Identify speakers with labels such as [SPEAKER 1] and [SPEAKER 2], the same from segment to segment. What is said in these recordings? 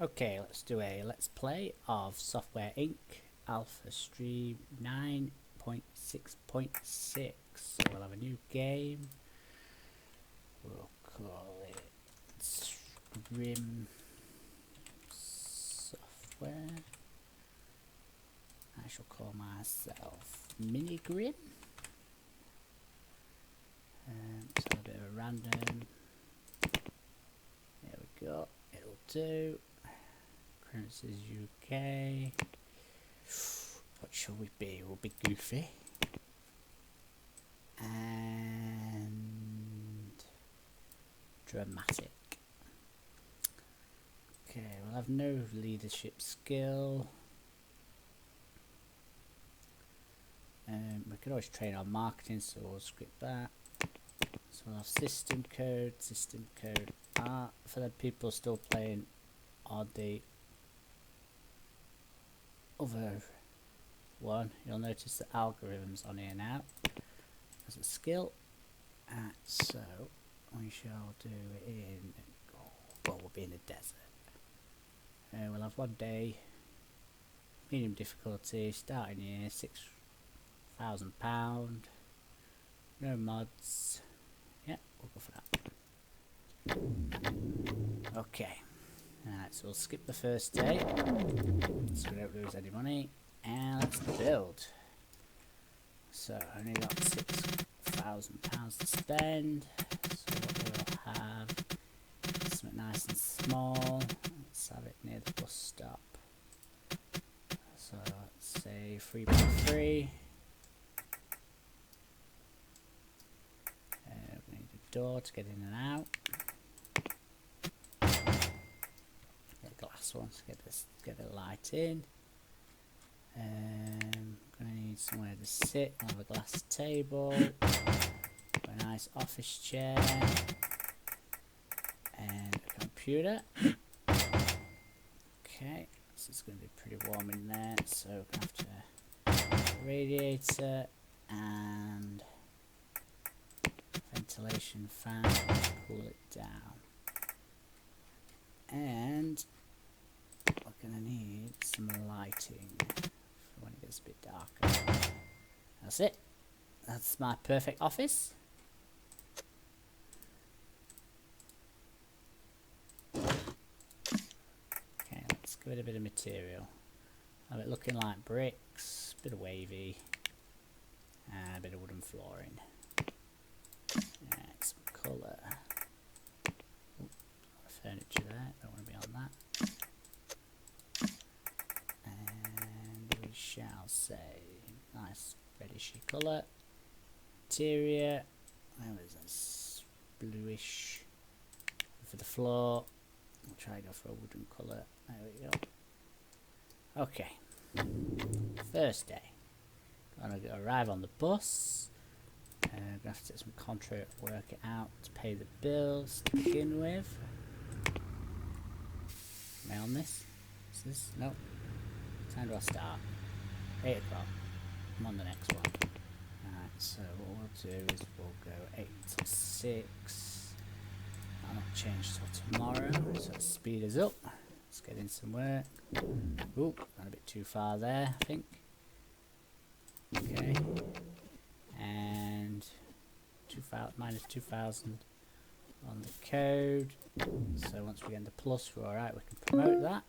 [SPEAKER 1] Okay, let's do a let's play of Software Inc. Alpha Stream 9.6.6. So we'll have a new game. We'll call it Scrim Software. I shall call myself Mini Grim. So a bit of a random. There we go. It'll do. Currencies UK. What shall we be? We'll be Goofy. And dramatic. Okay, we'll have no leadership skill. We could always train our marketing, so we'll script that. So we'll have system code art for the people still playing on the other one. You'll notice the algorithms on here now as a skill. So we shall do it in, well, we'll be in the desert. We'll have 1 day, medium difficulty, starting here, £6,000. No mods. Yeah, we'll go for that. Okay. Alright, so we'll skip the first day so we don't lose any money. And let's build. So I only got £6,000 to spend. So what we'll have is something nice and small. Let's have it near the bus stop. So let's say 3x3. We need a door to get in and out. Get a glass one to get the light in. Gonna need somewhere to sit. We'll have a glass table, a nice office chair, and a computer. Okay, this is going to be pretty warm in there, so we're going to have to have a radiator and ventilation fan to cool it down. And we're going to need some lighting for when it gets a bit darker. That's it. That's my perfect office. Okay, let's give it a bit of material. Have it looking like bricks, a bit of wavy, and a bit of wooden flooring. Some colour. Furniture there, don't want to be on that. And we shall say nice reddishy colour. Interior, where was this? Bluish. For the floor, we'll try to go for a wooden colour. There we go. Okay, first day. Gonna arrive on the bus. Gonna have to take some contract, work it out to pay the bills to begin with. Am I on this? Is this? No. What time do I start? 8 o'clock. I'm on the next one. Alright, so what we'll do is we'll go 8 till 6. I'll not change till tomorrow, so let's speed us up. Let's get in some work. Ooh, gone a bit too far there, I think. Okay. And minus 2,000 on the code. So once we get into plus, we're alright, we can promote that.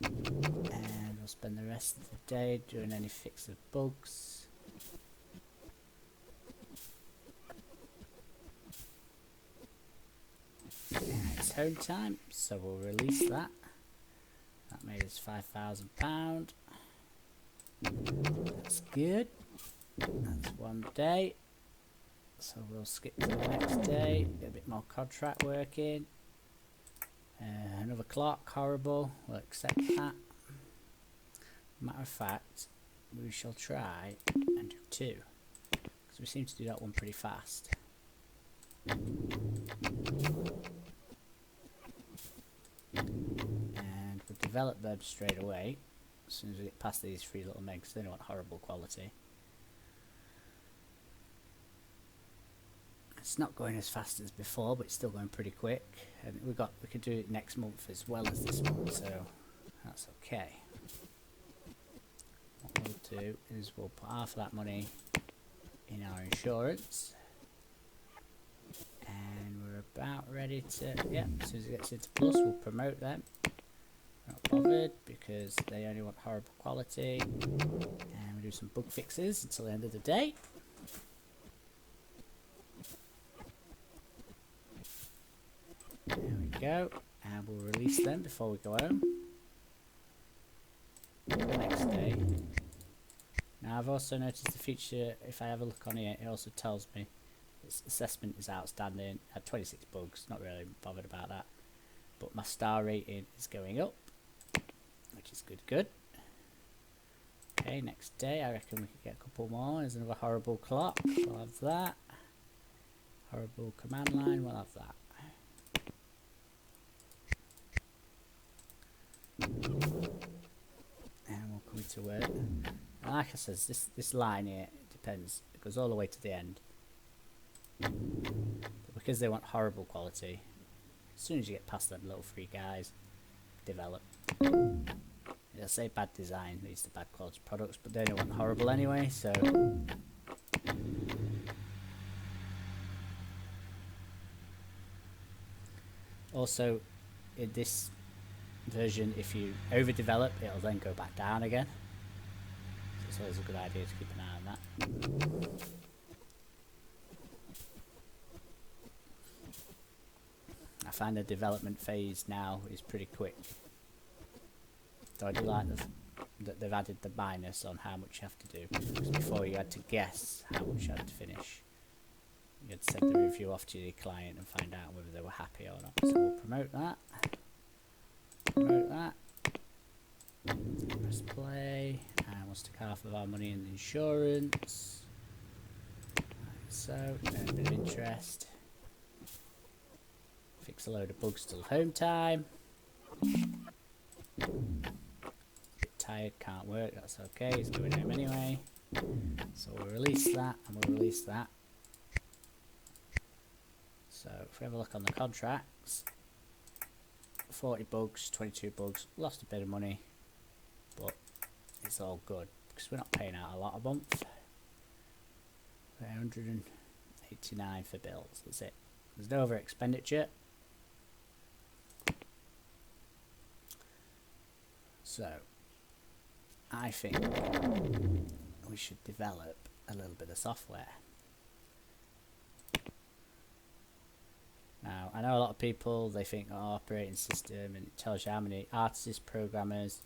[SPEAKER 1] And we'll spend the rest of the day doing any fix of bugs. And it's home time, so we'll release that. That made us £5,000. That's good. That's 1 day. So we'll skip to the next day, get a bit more contract work in. Another clock, horrible, we'll accept that. Matter of fact, we shall try and do 2, because we seem to do that one pretty fast. And we'll develop them straight away, as soon as we get past these 3 little megs. They don't want horrible quality. It's not going as fast as before, but it's still going pretty quick. And we could do it next month as well as this month, so that's okay. What we'll do is we'll put half of that money in our insurance. And we're about ready to, yeah, as soon as it gets into plus, we'll promote them. Not bothered because they only want horrible quality. And we'll do some bug fixes until the end of the day. There we go, and we'll release them before we go home. The next day. Now I've also noticed the feature, if I have a look on here, it also tells me its assessment is outstanding. I had 26 bugs, not really bothered about that. But my star rating is going up, which is good. Okay, next day I reckon we could get a couple more. There's another horrible clock, we'll have that. Horrible command line, we'll have that. And we'll come to work. And like I said, this line here, it depends. It goes all the way to the end. But because they want horrible quality, as soon as you get past them little three guys, develop. They'll say bad design leads to bad quality products, but they don't want horrible anyway, so. Also, in this version, if you overdevelop, it'll then go back down again. So it's always a good idea to keep an eye on that. I find the development phase now is pretty quick. So I do like that they've added the minus on how much you have to do. Because before you had to guess how much you had to finish. You had to send the review off to your client and find out whether they were happy or not. So we'll promote that. Promote that. Press play. And we'll stick half of our money in the insurance. Like so, a bit of interest. Fix a load of bugs till home time. Bit tired, can't work, that's okay, he's going home anyway. So we'll release that and we'll release that. So if we have a look on the contracts, 40 bugs, 22 bugs, lost a bit of money, but it's all good because we're not paying out a lot a month. 189 for bills, that's it. There's no over expenditure. So I think we should develop a little bit of software. Now, I know a lot of people, they think, oh, operating system, and it tells you how many artists, programmers.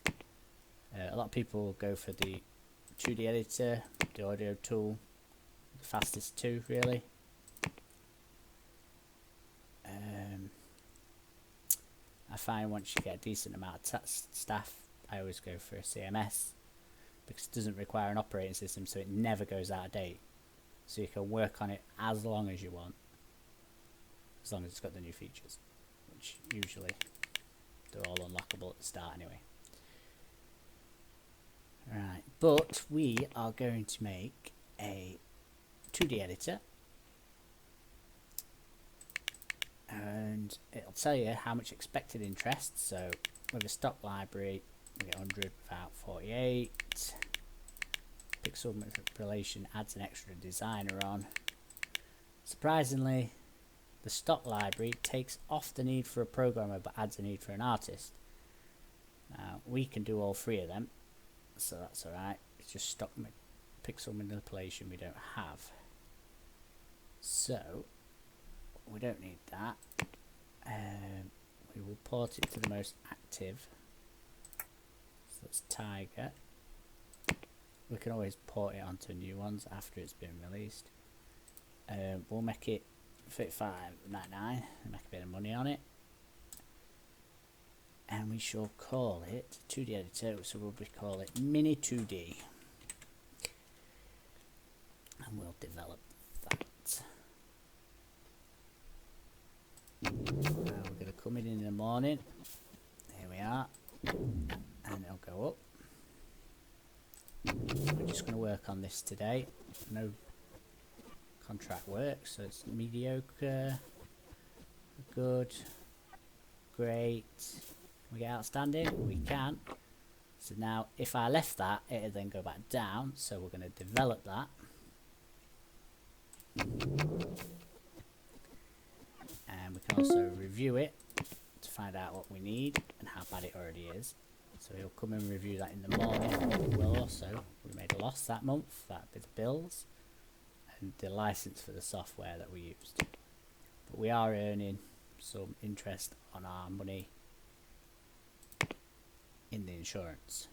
[SPEAKER 1] A lot of people go for the 2D editor, the audio tool, the fastest two, really. I find once you get a decent amount of staff, I always go for a CMS because it doesn't require an operating system, so it never goes out of date. So you can work on it as long as you want, as long as it's got the new features, which usually they're all unlockable at the start anyway. Right, but we are going to make a 2D editor, and it'll tell you how much expected interest. So with a stock library, we get 100 without 48. Pixel manipulation adds an extra designer on. Surprisingly, the stock library takes off the need for a programmer but adds a need for an artist. Now we can do all three of them, so that's alright. It's just stock pixel manipulation we don't have. So we don't need that. We will port it to the most active. So that's Tiger. We can always port it onto new ones after it's been released. We'll make it $35.99 and make a bit of money on it. And we shall call it 2D editor, so we'll call it Mini 2D. And we'll develop that. Now we're going to come in the morning. Here we are. And it'll go up. We're just going to work on this today. No contract work. So it's mediocre, good, great. Can we get outstanding? We can. So now if I left that, it'll then go back down. So we're going to develop that. And we can also review it to find out what we need and how bad it already is. So he'll come and review that in the morning. We'll also, we made a loss that month, that bit of bills, and the license for the software that we used. But we are earning some interest on our money in the insurance.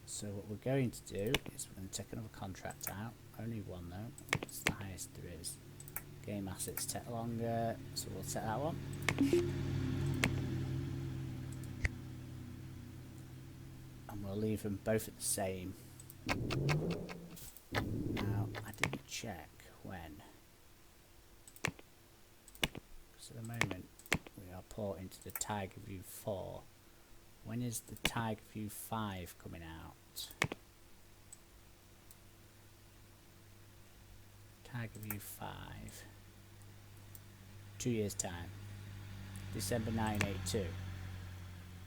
[SPEAKER 1] So what we're going to do is we're going to take another contract out. Only one though. It's the highest there is. Game assets take longer, so we'll take that one. And we'll leave them both at the same. Now, I didn't check when. Because at the moment, we are porting to the Tiger View 4. When is the Tiger View 5 coming out? Tiger View 5. 2 years time. December 1982.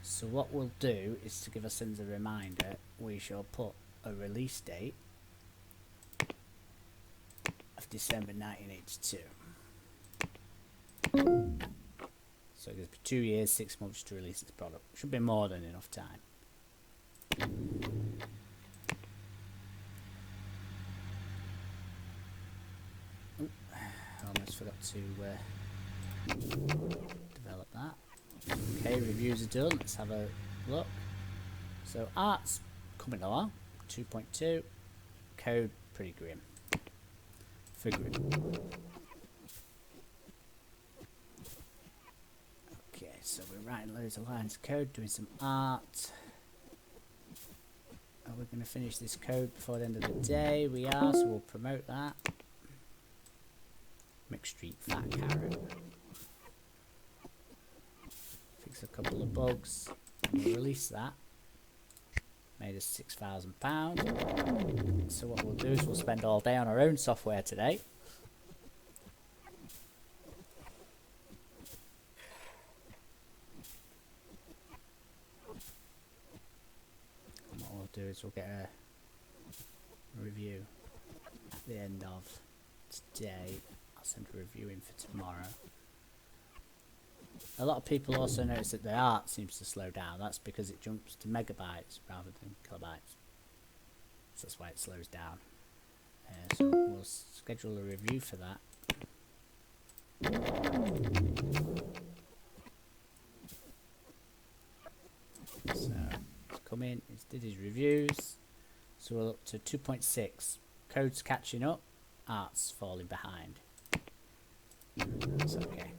[SPEAKER 1] So what we'll do is to give us a reminder, we shall put a release date of December 1982. So it gives 2 years, 6 months to release this product. Should be more than enough time. Oh, I almost forgot to develop that. Okay, reviews are done. Let's have a look. So art's coming along. 2.2. Code pretty grim. For grim. Okay, so we're writing loads of lines of code, doing some art. Are we going to finish this code before the end of the day? We are, so we'll promote that. McStreet Fat Carrot. Fix a couple of bugs. And we'll release that. Made us £6,000. So what we'll do is we'll spend all day on our own software today. And what we'll do is we'll get a review at the end of today. I'll send a review in for tomorrow. A lot of people also notice that the art seems to slow down. That's because it jumps to megabytes rather than kilobytes. So that's why it slows down. So we'll schedule a review for that. So he's come in, he's did his reviews. So we're up to 2.6. Code's catching up, art's falling behind. That's okay.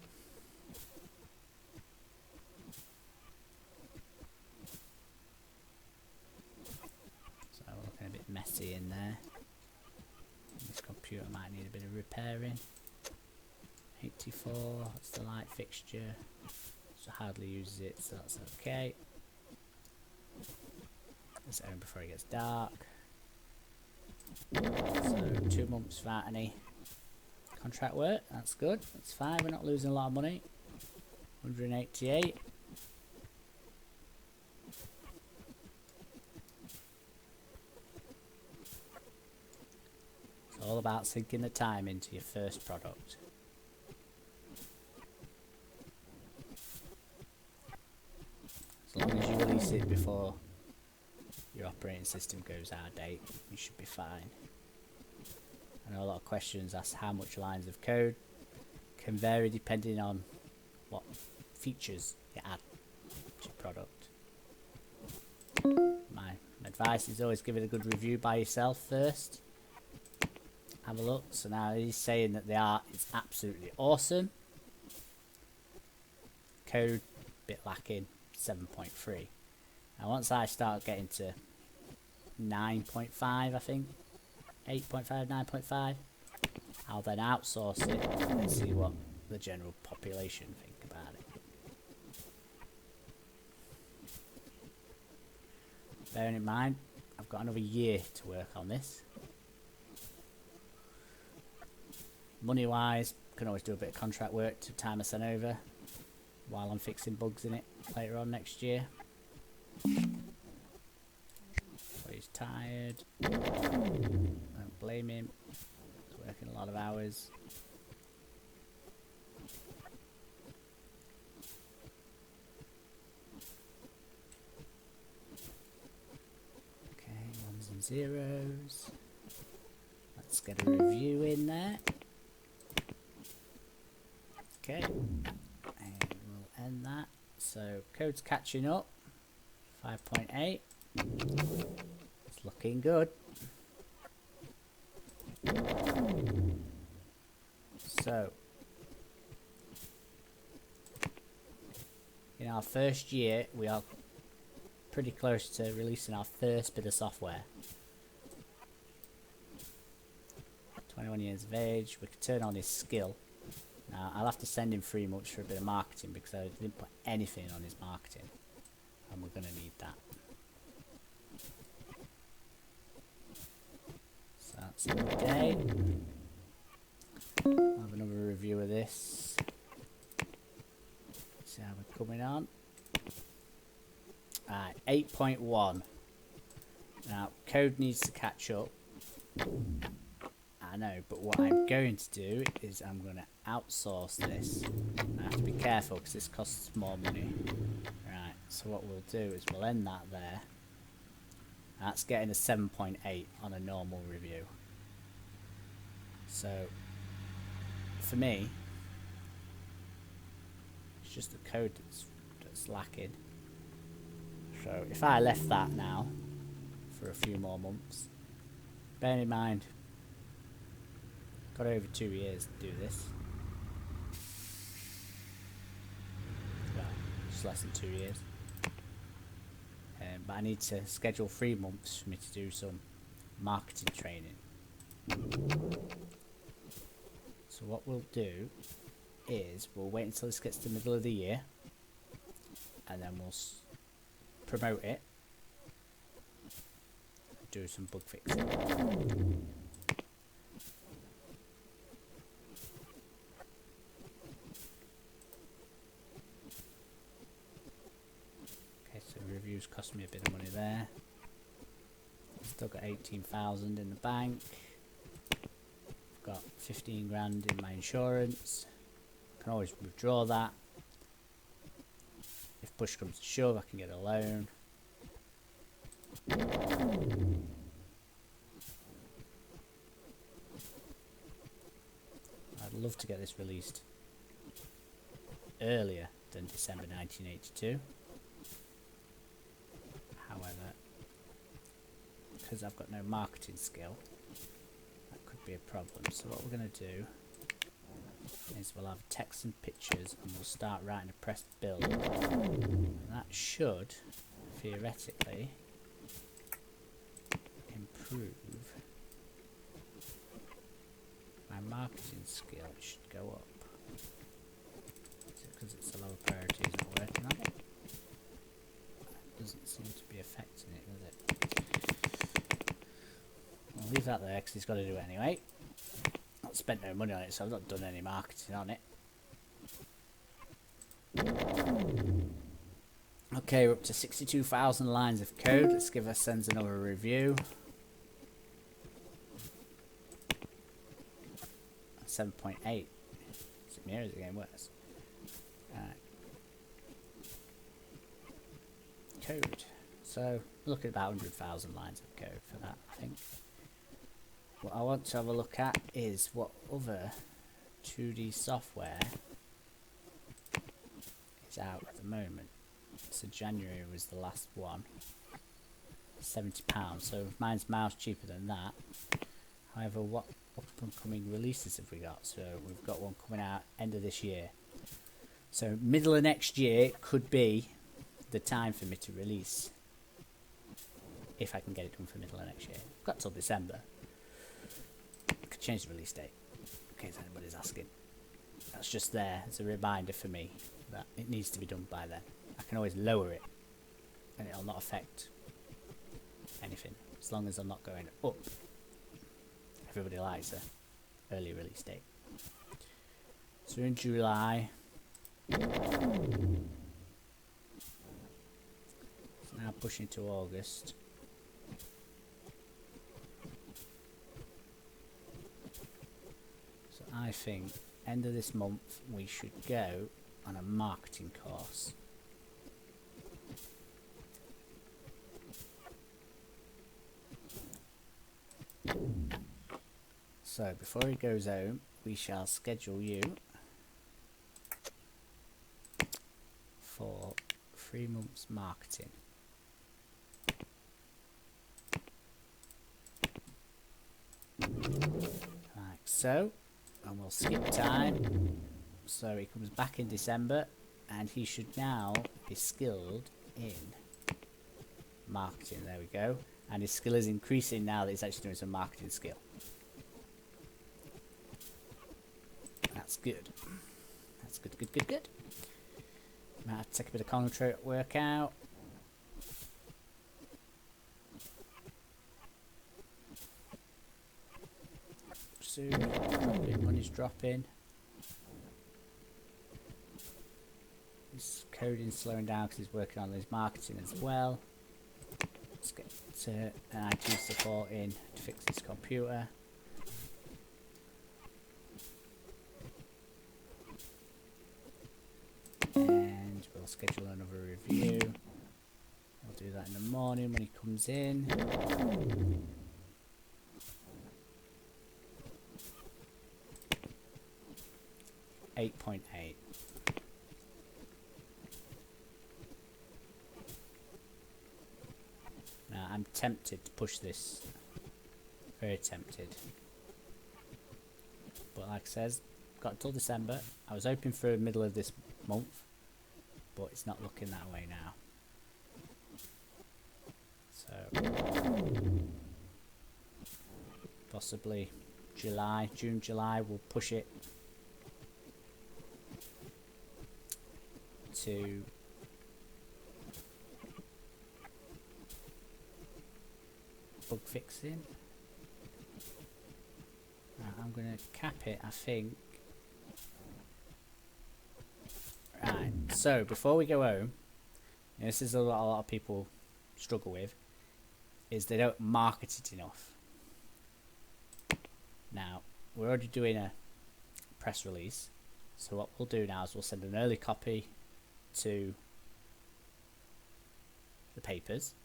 [SPEAKER 1] So we're looking a bit messy in there. This computer might need a bit of repairing. 84, that's the light fixture. So hardly uses it, so that's okay. Let's open before it gets dark. So 2 months without any contract work, that's good, that's fine, we're not losing a lot of money. 188. It's all about sinking the time into your first product. As long as you release it before your operating system goes out of date, you should be fine. I know a lot of questions ask how much lines of code. Can vary depending on what features you add to your product. My advice is always give it a good review by yourself first. Have a look. So now he's saying that the art is absolutely awesome. Code bit lacking, 7.3. Now once I start getting to 9.5, I think 8.5, 9.5, I'll then outsource it and see what the general population think about it. Bearing in mind, I've got another year to work on this. Money wise, can always do a bit of contract work to time I send over while I'm fixing bugs in it later on next year. So he's tired. Don't blame him. He's working a lot of hours. Okay, ones and zeros. Let's get a review in there. Okay, and we'll end that. So code's catching up. 5.8. It's looking good. So in our first year, we are pretty close to releasing our first bit of software. 21 years of age. We could turn on his skill. Now, I'll have to send him 3 months for a bit of marketing because I didn't put anything on his marketing. And we're going to need that. So that's another day. I'll have another review of this. See how we're coming on. Alright, 8.1. Now, code needs to catch up. I know, but what I'm going to do is I'm going to outsource this. I have to be careful because this costs more money. Right, so what we'll do is we'll end that there. That's getting a 7.8 on a normal review. So, for me, it's just the code that's lacking. So, if I left that now for a few more months, bear in mind, got over 2 years to do this. Well, just less than 2 years. But I need to schedule 3 months for me to do some marketing training. So what we'll do is we'll wait until this gets to the middle of the year, and then we'll promote it, do some bug fixing. Reviews cost me a bit of money there. Still got 18,000 in the bank. I've got 15 grand in my insurance. Can always withdraw that. If push comes to shove, I can get a loan. I'd love to get this released earlier than December 1982. However, because I've got no marketing skill, that could be a problem. So what we're going to do is we'll have text and pictures, and we'll start writing a press build. And that should, theoretically, improve my marketing skill. It should go up. Is it because it's a lower priority, isn't working on it? Doesn't seem to be affecting it, does it? I'll leave that there because he's got to do it anyway. I've spent no money on it, so I've not done any marketing on it. Okay, we're up to 62,000 lines of code. Let's give us sends another review. 7.8. Is it me or is it getting worse? Code. So look at about 100,000 lines of code for that, I think. What I want to have a look at is what other 2D software is out at the moment. So January was the last one. £70. So mine's miles cheaper than that. However, what up and coming releases have we got? So we've got one coming out end of this year. So middle of next year could be the time for me to release, if I can get it done for middle of next year. I've got till December. I could change the release date in case anybody's asking. That's just there as a reminder for me that it needs to be done by then. I can always lower it and it'll not affect anything, as long as I'm not going up. Everybody likes a early release date. So we're in July. So now pushing to August. So I think end of this month we should go on a marketing course. So before he goes home, we shall schedule you for 3 months marketing. Like so, and we'll skip time. So he comes back in December, and he should now be skilled in marketing. There we go. And his skill is increasing now that he's actually doing some marketing skill. That's good. That's good, good, good, good. Might have to take a bit of contract work out. Soon, dropping, money's dropping. His coding's slowing down because he's working on his marketing as well. Let's get an IT support in to fix his computer. And we'll schedule another review. I'll do that in the morning when he comes in. 8.8. Now I'm tempted to push this. Very tempted. But like I says, got until December. I was hoping for the middle of this month, but it's not looking that way now. So possibly June, July, we'll push it to bug fixing. I'm going to cap it, I think. Right, so before we go home, and this is a lot of people struggle with, is they don't market it enough. Now, we're already doing a press release, so what we'll do now is we'll send an early copy to the papers.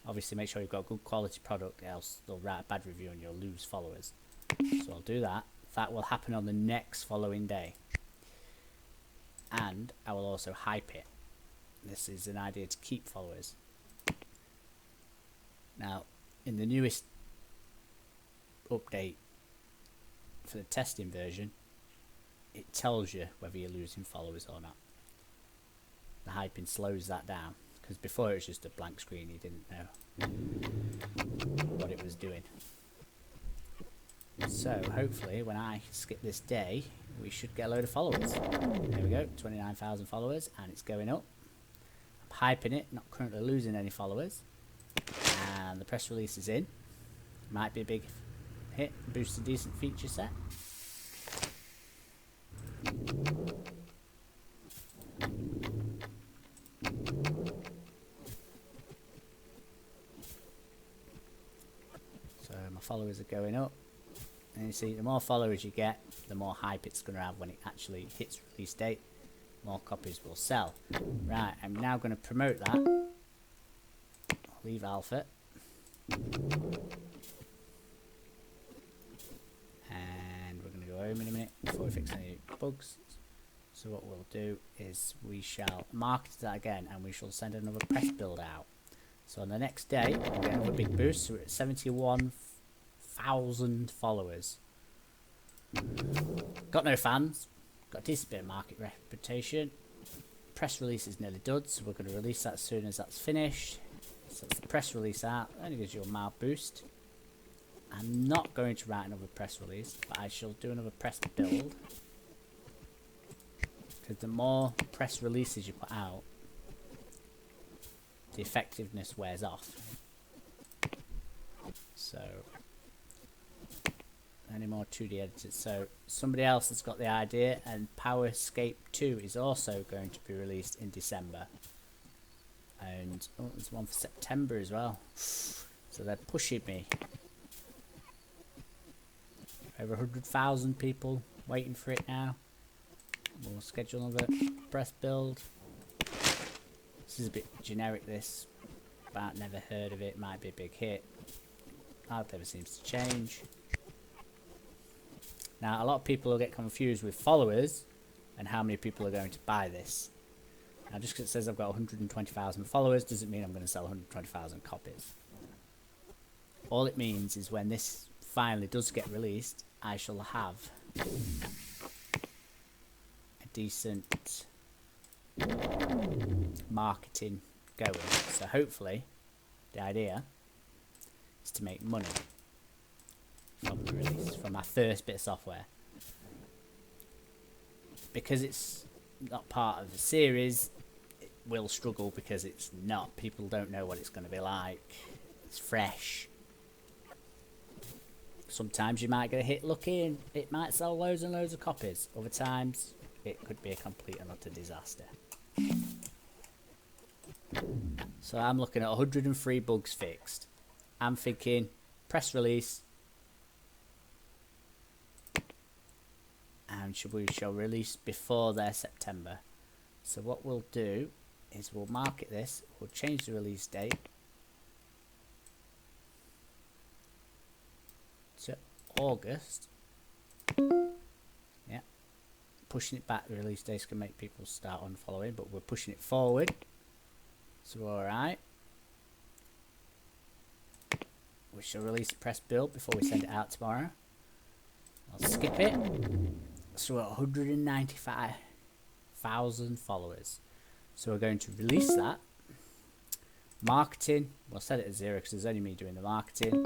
[SPEAKER 1] Obviously make sure you've got a good quality product, else they'll write a bad review and you'll lose followers. So I'll do that. That will happen on the next following day. And I will also hype it. This is an idea to keep followers. Now, in the newest update for the testing version, it tells you whether you're losing followers or not. The hyping slows that down, because before it was just a blank screen, you didn't know what it was doing. So hopefully when I skip this day, we should get a load of followers. There we go, 29,000 followers, and it's going up. I'm hyping it, not currently losing any followers. And the press release is in. Might be a big hit, boost a decent feature set. So my followers are going up. And you see, the more followers you get, the more hype it's going to have when it actually hits release date. More copies will sell. Right, I'm now going to promote that. I'll leave alpha. And we're going to go home in a minute before we fix any bugs. So what we'll do is we shall market that again, and we shall send another press build out. So on the next day, we'll get another big boost. So we're at 71,000 followers. Got no fans. Got a decent bit of market reputation. Press release is nearly done, so we're going to release that as soon as that's finished. So that's the press release out. It only gives you a mild boost. I'm not going to write another press release, but I shall do another press build. Because the more press releases you put out, the effectiveness wears off. So any more 2D editors? So somebody else has got the idea, and Powerscape 2 is also going to be released in December. And oh, there's one for September as well. So they're pushing me. Over 100,000 people waiting for it now. We'll schedule another press build. This is a bit generic, this. But never heard of it. Might be a big hit. That never seems to change. Now, a lot of people will get confused with followers and how many people are going to buy this. Now, just because it says I've got 120,000 followers doesn't mean I'm going to sell 120,000 copies. All it means is when this finally does get released, I shall have a decent marketing going. So hopefully the idea is to make money from the release, from my first bit of software. Because it's not part of the series, it will struggle because it's not. People don't know what it's going to be like. It's fresh. Sometimes you might get a hit lucky and it might sell loads and loads of copies. Other times it could be a complete and utter disaster. So I'm looking at 103 bugs fixed. I'm thinking press release, and we shall release before their September. So what we'll do is we'll market this, we'll change the release date to August. Yeah, pushing it back, the release dates can make people start unfollowing, but we're pushing it forward. So alright, we shall release the press build before we send it out tomorrow. I'll skip it. So we're at 195,000 followers. So we're going to release that. Marketing, we'll set it at 0 because there's only me doing the marketing.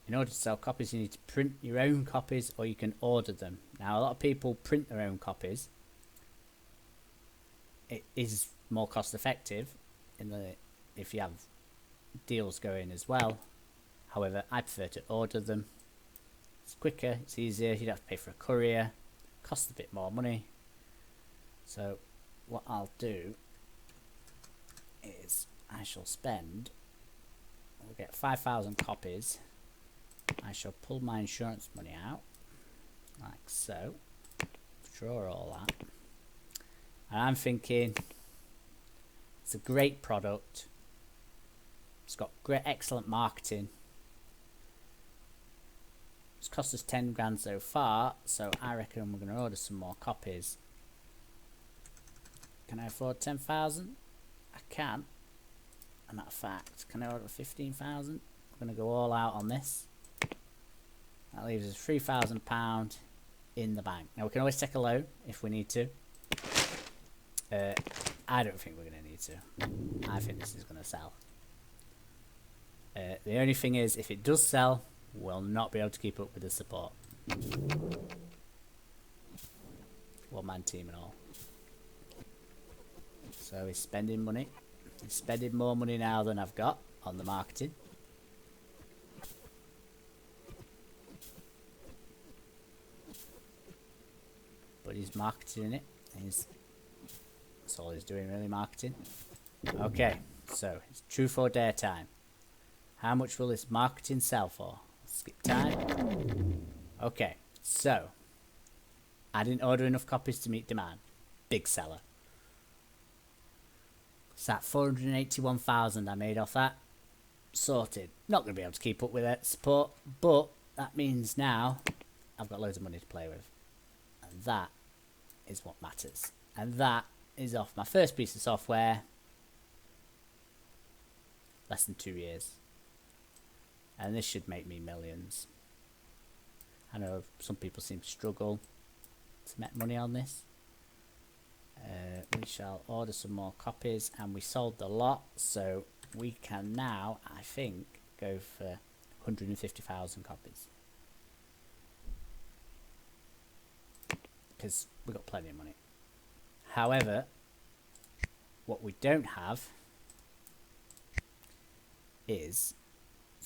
[SPEAKER 1] In order to sell copies, you need to print your own copies, or you can order them. Now, a lot of people print their own copies. It is more cost effective if you have deals going as well. However, I prefer to order them. It's quicker, it's easier, you don't have to pay for a courier, costs a bit more money. So what I'll do is I shall spend, we'll get 5,000 copies. I shall pull my insurance money out, like so, draw all that. And I'm thinking, it's a great product, it's got great, excellent marketing. It's cost us 10 grand so far, so I reckon we're going to order some more copies. Can I afford 10,000? I can. As a matter of fact, can I order 15,000? I'm going to go all out on this. That leaves us £3,000 in the bank. Now we can always take a loan if we need to. I don't think we're going to need to. I think this is going to sell. The only thing is, if it does sell, we'll not be able to keep up with the support. One-man team and all. So he's spending money. He's spending more money now than I've got on the marketing. But he's marketing it. That's all he's doing, really, marketing. Okay, so it's truth or dare time. How much will this marketing sell for? Skip time. Okay, so I didn't order enough copies to meet demand. Big seller. It's that 481,000 I made off that. Sorted. Not going to be able to keep up with that support, but that means now I've got loads of money to play with. And that is what matters. And that is off my first piece of software. Less than 2 years. And this should make me millions. I know some people seem to struggle to make money on this. We shall order some more copies, and we sold the lot, so we can now, I think, go for 150,000 copies. Because we've got plenty of money. However, what we don't have is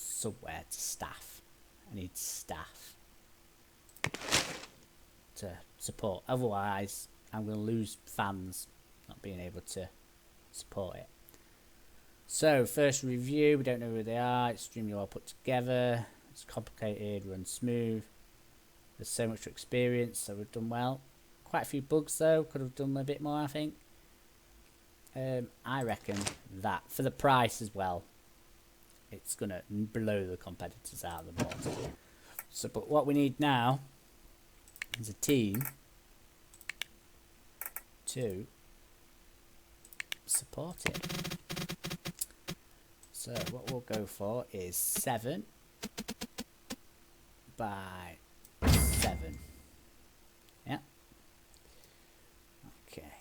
[SPEAKER 1] somewhere to staff. I need staff to support. Otherwise, I'm going to lose fans not being able to support it. So, first review, we don't know who they are. It's extremely well put together. It's complicated, runs smooth. There's so much experience, so we've done well. Quite a few bugs though, could have done a bit more, I think. I reckon that for the price as well, it's gonna blow the competitors out of the water. So, but what we need now is a team to support it. So what we'll go for is 7 by 7. Yeah. Okay.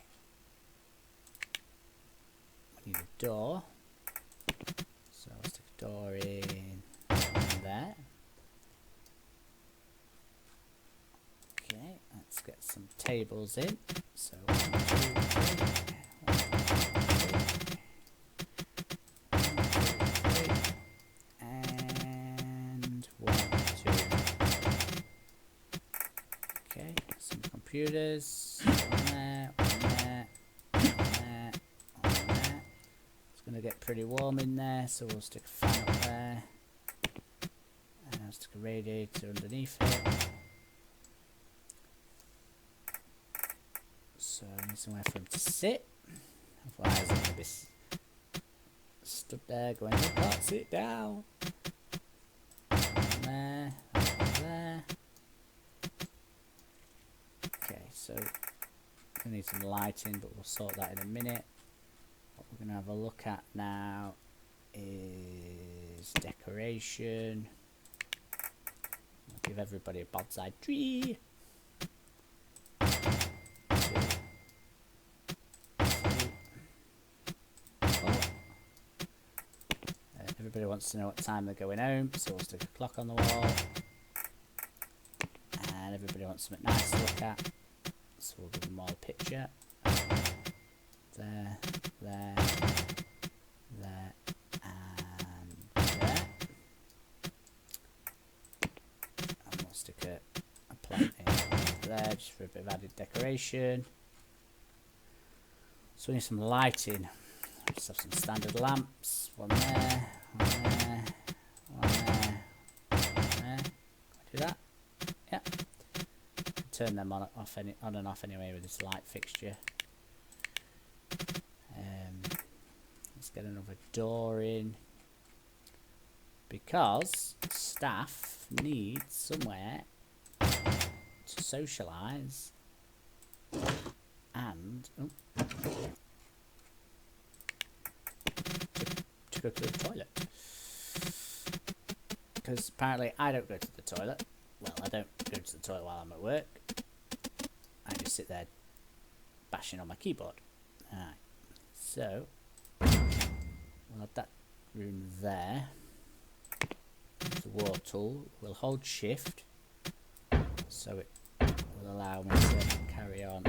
[SPEAKER 1] We need a door. So I'll stick a door in there. Okay, let's get some tables in. So 1, 2, 3. 1, 2, 3. Okay, some computers. One there, one there, one there, one there. It's going to get pretty warm in there, so we'll stick a fan up there. And I'll stick a radiator underneath it. So I need somewhere for him to sit. Otherwise, I'm going to be stood there going, I can't sit down. There, there. Okay, so we need some lighting, but we'll sort that in a minute. What we're going to have a look at now is decoration. I'll give everybody a bonsai tree. Everybody wants to know what time they're going home, so we'll stick a clock on the wall. And everybody wants something nice to look at, so we'll give them all a picture. There, there, there, and there. And we'll stick a plant in there, just for a bit of added decoration. So we need some lighting. Just have some standard lamps, one there. One there, one there, one there. Can I do that? Yeah. Turn them on and off anyway with this light fixture. Let's get another door in, because staff need somewhere to socialise and to go to the toilet, because apparently I don't go to the toilet. Well, I don't go to the toilet while I'm at work. I just sit there bashing on my keyboard. Alright, so we'll have that room there. The war tool will hold shift, so it will allow me to carry on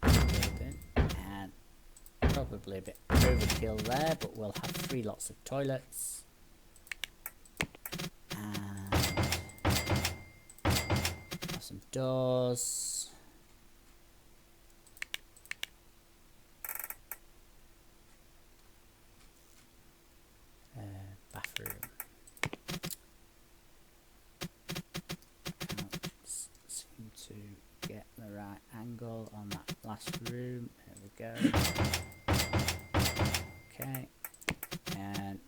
[SPEAKER 1] building. And probably a bit overkill there, but we'll have 3 lots of toilets and have some doors. Bathroom. Can't seem to get the right angle on that last room. There we go. Okay, and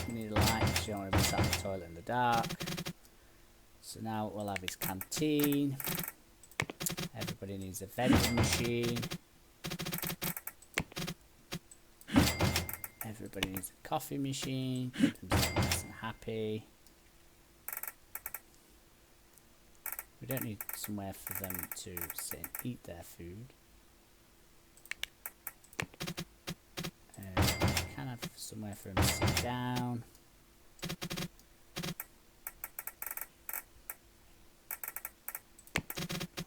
[SPEAKER 1] we need a light because you don't want to be sat in the toilet in the dark. So now we'll have his canteen. Everybody needs a vending machine. Everybody needs a coffee machine. Keep them nice and happy. We don't need somewhere for them to sit and eat their food. Can have somewhere for them to sit down.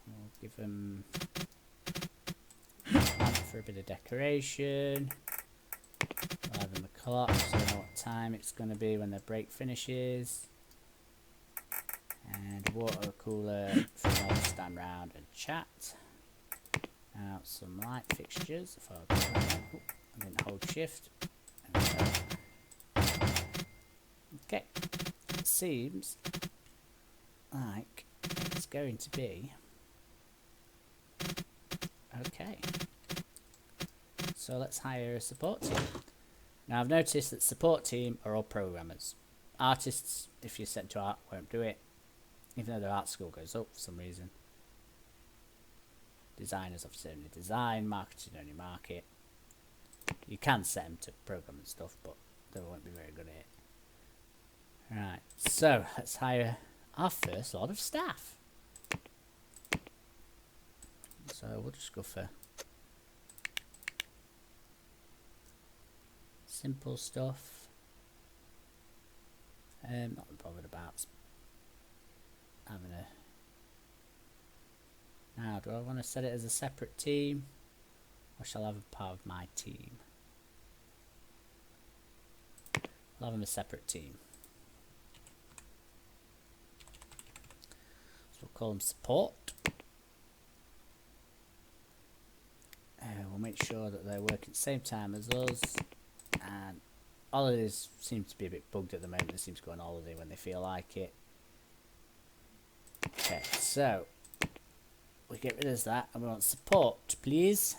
[SPEAKER 1] We'll give them a lamp for a bit of decoration. We'll have them a clock so they know what time it's going to be when the break finishes. And water cooler for them to stand round and chat. Now some light fixtures. If I didn't hold shift. Okay. It seems like it's going to be okay. So let's hire a support team. Now I've noticed that support team are all programmers. Artists, if you're sent to art, won't do it. Even though their art skill goes up for some reason. Designers obviously only design, marketing only market. You can set them to program and stuff, but they won't be very good at it. Right, so let's hire our first lot of staff. So we'll just go for simple stuff. Not bothered about having a... Now, do I want to set it as a separate team, or shall I have a part of my team? I'll have them a separate team. So we'll call them support. We'll make sure that they're working at the same time as us. And holidays seem to be a bit bugged at the moment. They seem to go on holiday when they feel like it. Okay, so we get rid of that and we want support, please.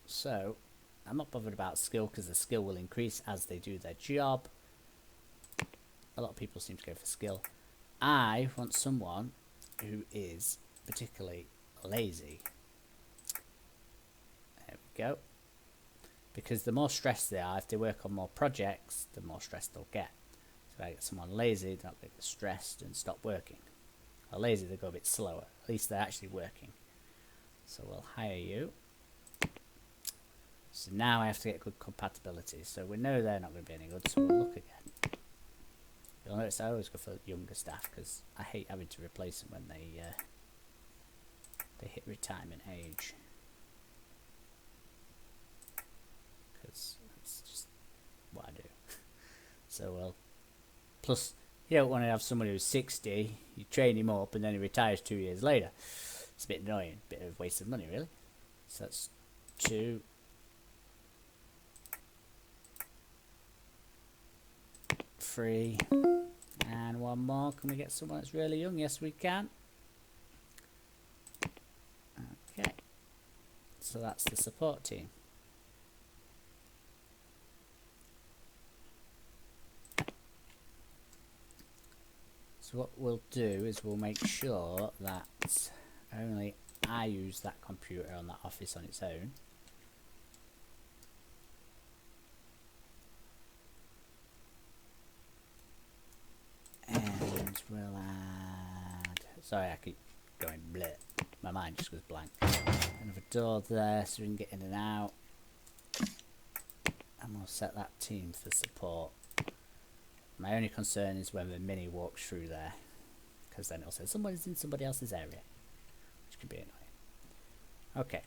[SPEAKER 1] So I'm not bothered about skill because the skill will increase as they do their job. A lot of people seem to go for skill. I want someone who is particularly lazy. There we go. Because the more stressed they are, if they work on more projects, the more stressed they'll get. So if I get someone lazy, they're not going to get stressed and stop working. Or lazy, they go a bit slower. At least they're actually working. So we'll hire you. So now I have to get good compatibility. So we know they're not going to be any good, so we'll look again. You'll notice I always go for younger staff because I hate having to replace them when they hit retirement age. Because it's just what I do. So well, plus you don't want to have someone who's 60, you train him up and then he retires 2 years later. It's a bit annoying, a bit of a waste of money really. So that's 2. 3. And 1 more. Can we get someone that's really young? Yes we can. Okay. So that's the support team. So what we'll do is we'll make sure that only I use that computer on that office on its own. And we'll add... Sorry, I keep going bleh. My mind just goes blank. Another door there so we can get in and out. And we'll set that team for support. My only concern is when the mini walks through there, because then it'll say somebody's in somebody else's area, which can be annoying. Okay.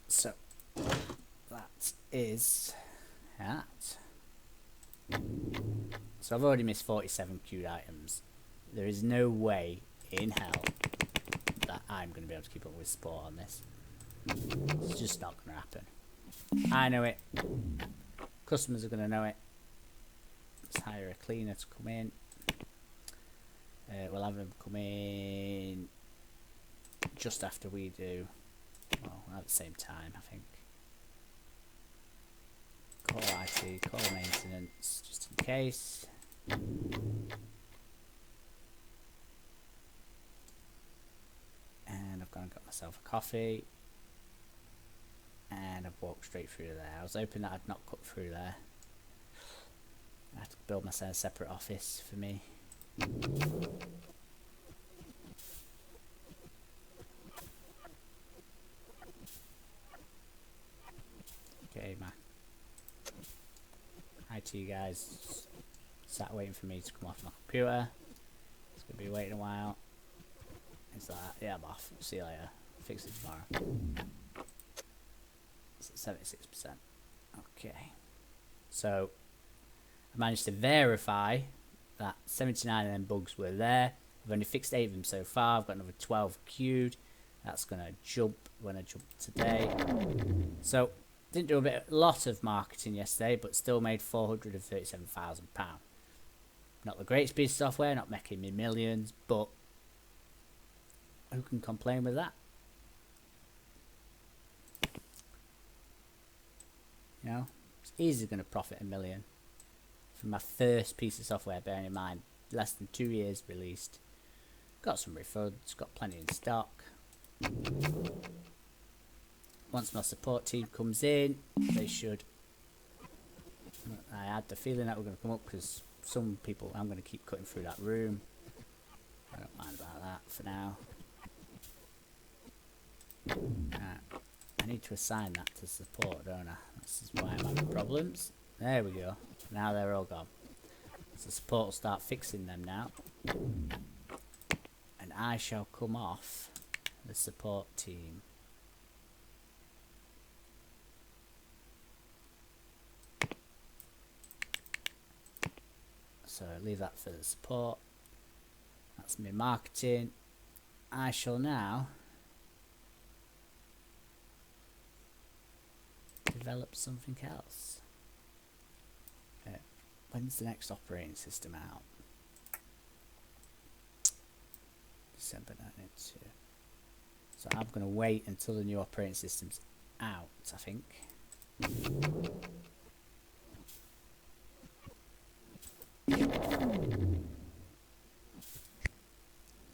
[SPEAKER 1] So that is that. So I've already missed 47 queued items. There is no way in hell that I'm going to be able to keep up with support on this. It's just not going to happen. I know it. Customers are going to know it. Let's hire a cleaner to come in. We'll have them come in just after we do. Well, at the same time, I think. Call IT, call maintenance, just in case. And I've gone and got myself a coffee. And I've walked straight through there. I was hoping that I'd not cut through there. I had to build myself a separate office for me. Okay, my IT guys sat waiting for me to come off my computer. It's going to be waiting a while. It's like, yeah, I'm off. See you later. Fix it tomorrow. It's at 76%. Okay. So I managed to verify that 79 of them bugs were there. I've only fixed 8 of them so far. I've got another 12 queued. That's going to jump when I jump today. So didn't do a lot of marketing yesterday, but still made £437,000. Not the greatest piece of software, not making me millions, but who can complain with that? You know, it's easily going to profit $1 million from my first piece of software, bearing in mind less than 2 years released. Got some refunds, got plenty in stock. Once my support team comes in, they should. I had the feeling that we're going to come up because some people, I'm going to keep cutting through that room. I don't mind about that for now. I need to assign that to support, don't I? This is why I'm having problems. There we go. Now they're all gone. So support will start fixing them now. And I shall come off the support team. So leave that for the support. That's my marketing. I shall now develop something else. When's the next operating system out? December 92. So I'm going to wait until the new operating system's out, I think.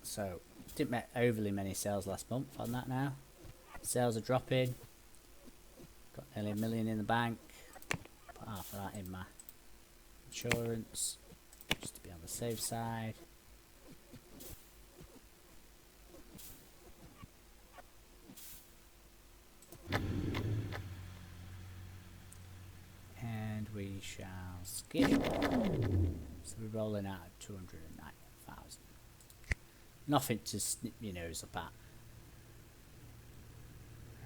[SPEAKER 1] So didn't make overly many sales last month on that now. Sales are dropping. Got nearly $1 million in the bank. Put half of that in my insurance just to be on the safe side. And we shall skip. So we're rolling out at 209,000. Nothing to snip your nose up at.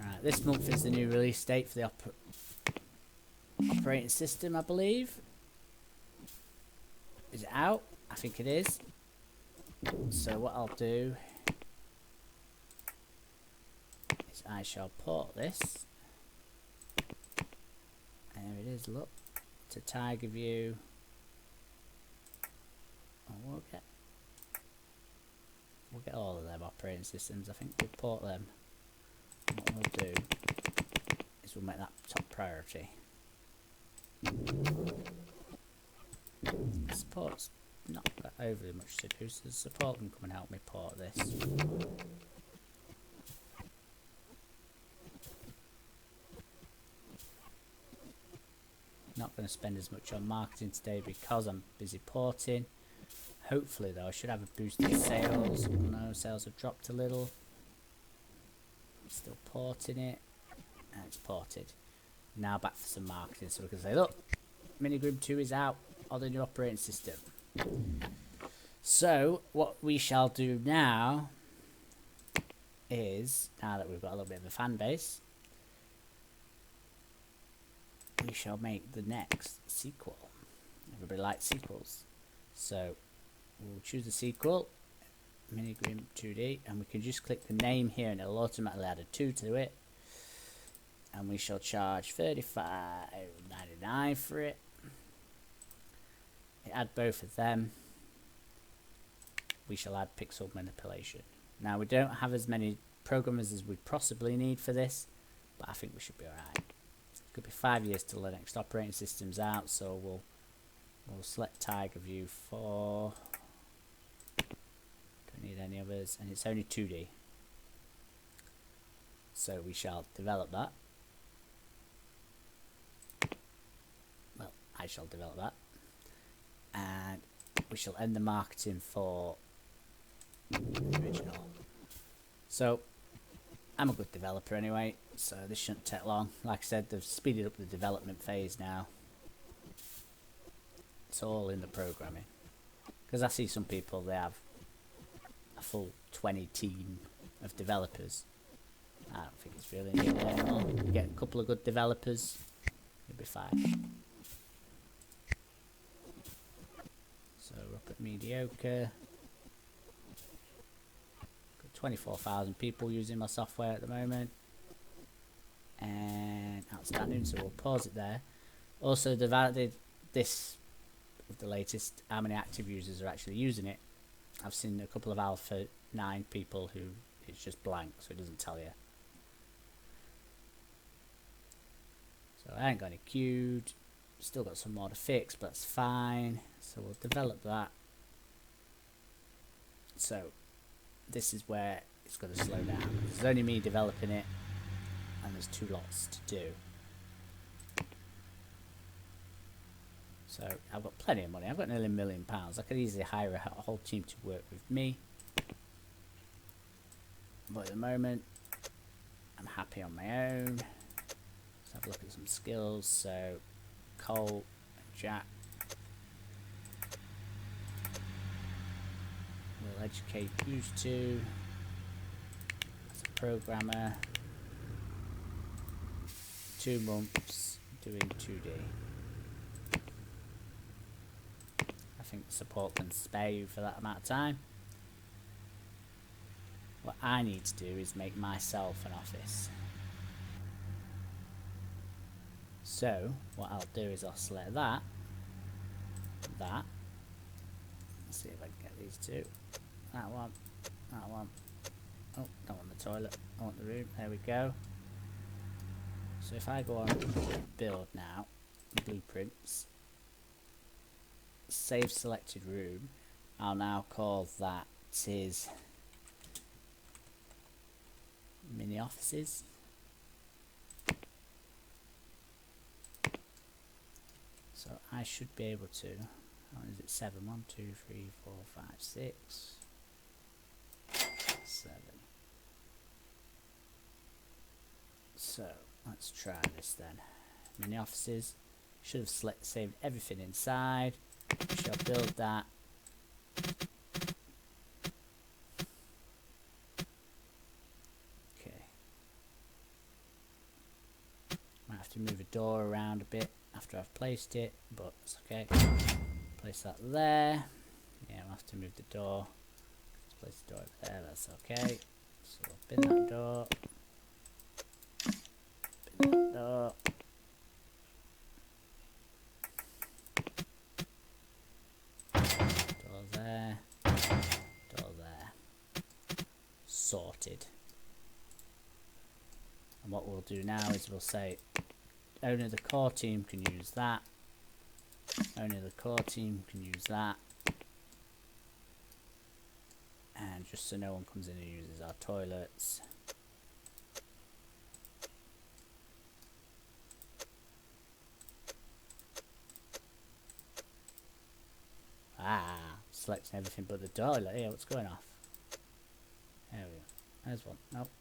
[SPEAKER 1] Right, this month is the new release date for the operating system, I believe. Is it out? I think it is. So what I'll do is I shall port this. And there it is, look. To Tiger View. And we'll get all of them operating systems. I think we'll port them. And what we'll do is we'll make that top priority. Support's not got overly much to do, so support can come and help me port this. Not going to spend as much on marketing today because I'm busy porting. Hopefully though I should have a boost in sales. No, sales have dropped a little. Still porting it. And it's ported. Now back for some marketing so we can say, look, Minigrim 2 is out on the new operating system. So what we shall do now is, now that we've got a little bit of a fan base, we shall make the next sequel. Everybody likes sequels. So we'll choose a sequel, Minigrim 2D, and we can just click the name here and it'll automatically add a 2 to it. And we shall charge $35.99 for it. Add both of them. We shall add pixel manipulation. Now we don't have as many programmers as we possibly need for this, but I think we should be alright. Could be 5 years till the next operating system's out, so we'll select Tiger View for. Don't need any others, and it's only 2D. So we shall develop that. Well, I shall develop that. And we shall end the marketing for the original. So I'm a good developer anyway, so this shouldn't take long. Like I said, they've speeded up the development phase now. It's all in the programming. Because I see some people, they have a full 20 team of developers. I don't think it's really needed anymore. Get a couple of good developers, you'll be fine. So we're up at mediocre. Got 24,000 people using my software at the moment. And outstanding, so we'll pause it there. Also, they've added this with the latest, how many active users are actually using it. I've seen a couple of Alpha 9 people who it's just blank, so it doesn't tell you. So I ain't got any queued. Still got some more to fix, but that's fine. So we'll develop that. So this is where it's going to slow down. There's only me developing it, and there's 2 lots to do. So I've got plenty of money. I've got nearly £1 million. I could easily hire a whole team to work with me. But at the moment, I'm happy on my own. Let's have a look at some skills. So Cole and Jack will educate you two as a programmer. 2 months doing 2D. I think support can spare you for that amount of time. What I need to do is make myself an office. So what I'll do is I'll select that. Let's see if I can get these 2. That one. Oh, don't want the toilet. I want the room. There we go. So if I go on build now, blueprints, save selected room, I'll now call that is mini offices. So I should be able to, how is it 7? 1, 2, 3, 4, 5, 6, 7. So let's try this then. Mini offices. Should have saved everything inside. Shall build that. Okay. Might have to move a door around a bit after I've placed it, but it's okay. Place that there. Yeah, I'll have to move the door. Let's place the door over there, that's okay. So we'll bin that door. Bin that door. Door there. Door there. Sorted. And what we'll do now is we'll say only the core team can use that. Only the core team can use that. And just so no one comes in and uses our toilets. Selecting everything but the toilet. Here, what's going off? There we go. There's one. Nope.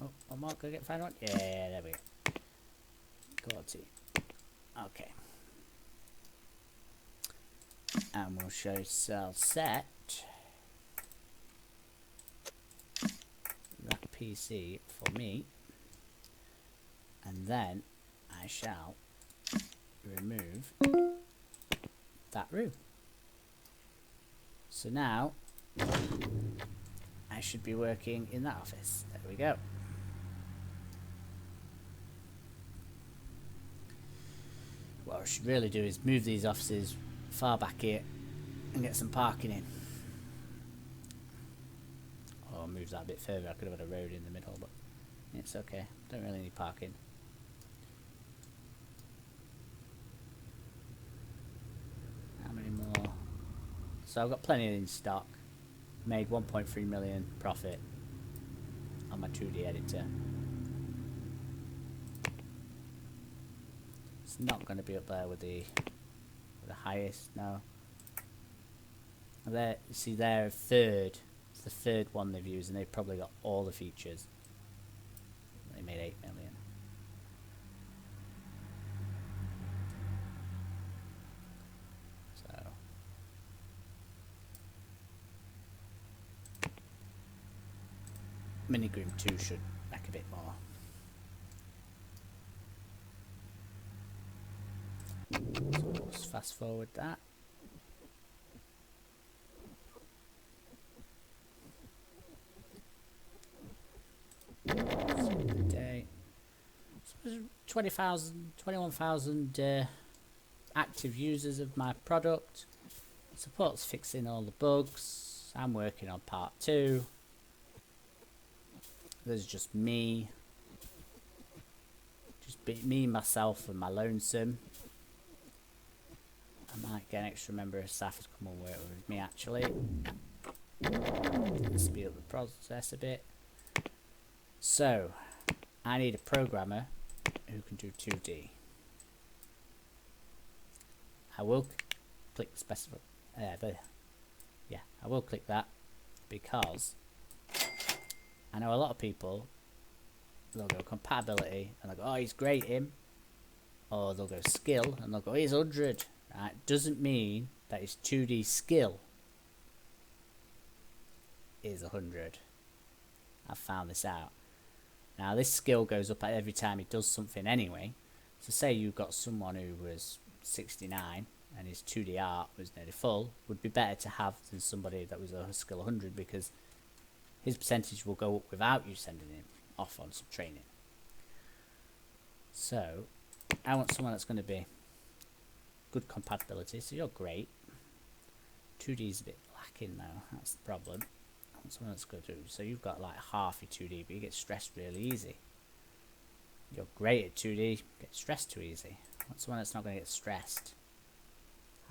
[SPEAKER 1] Oh, one more. Can I find one? Yeah, there we go. Core team. Okay. And we'll show cell set that PC for me, and then I shall remove that room. So now I should be working in that office. There we go. What I should really do is move these offices far back here and get some parking in. Or move that a bit further. I could have had a road in the middle, but it's okay. Don't really need parking. How many more? So I've got plenty in stock. Made 1.3 million profit on my 2D editor. It's not going to be up there with the highest, no. There, see, they're third. It's the third one they've used, and they've probably got all the features. They made 8 million. So Minigrim 2 should make a bit more. So we'll just fast forward that. The day. So 20,000, 21,000 active users of my product. Supports fixing all the bugs. I'm working on part 2. There's just me. Just me, myself, and my lonesome. I might get an extra member of staff to come and work with me actually. Speed up the process a bit. So, I need a programmer who can do 2D. I will click specify. I will click that because I know a lot of people. They'll go compatibility and they'll go, oh, he's great, him. Or they'll go skill and they'll go, he's 100. Right? Doesn't mean that his 2D skill is 100. I've found this out. Now this skill goes up every time he does something anyway. So say you've got someone who was 69 and his 2D art was nearly full, would be better to have than somebody that was a skill 100 because his percentage will go up without you sending him off on some training. So I want someone that's going to be good compatibility. So you're great. 2D is a bit lacking though. That's the problem. I want someone that's good to do. So you've got like half your 2D, but you get stressed really easy. You're great at 2D, get stressed too easy. I want someone that's not going to get stressed.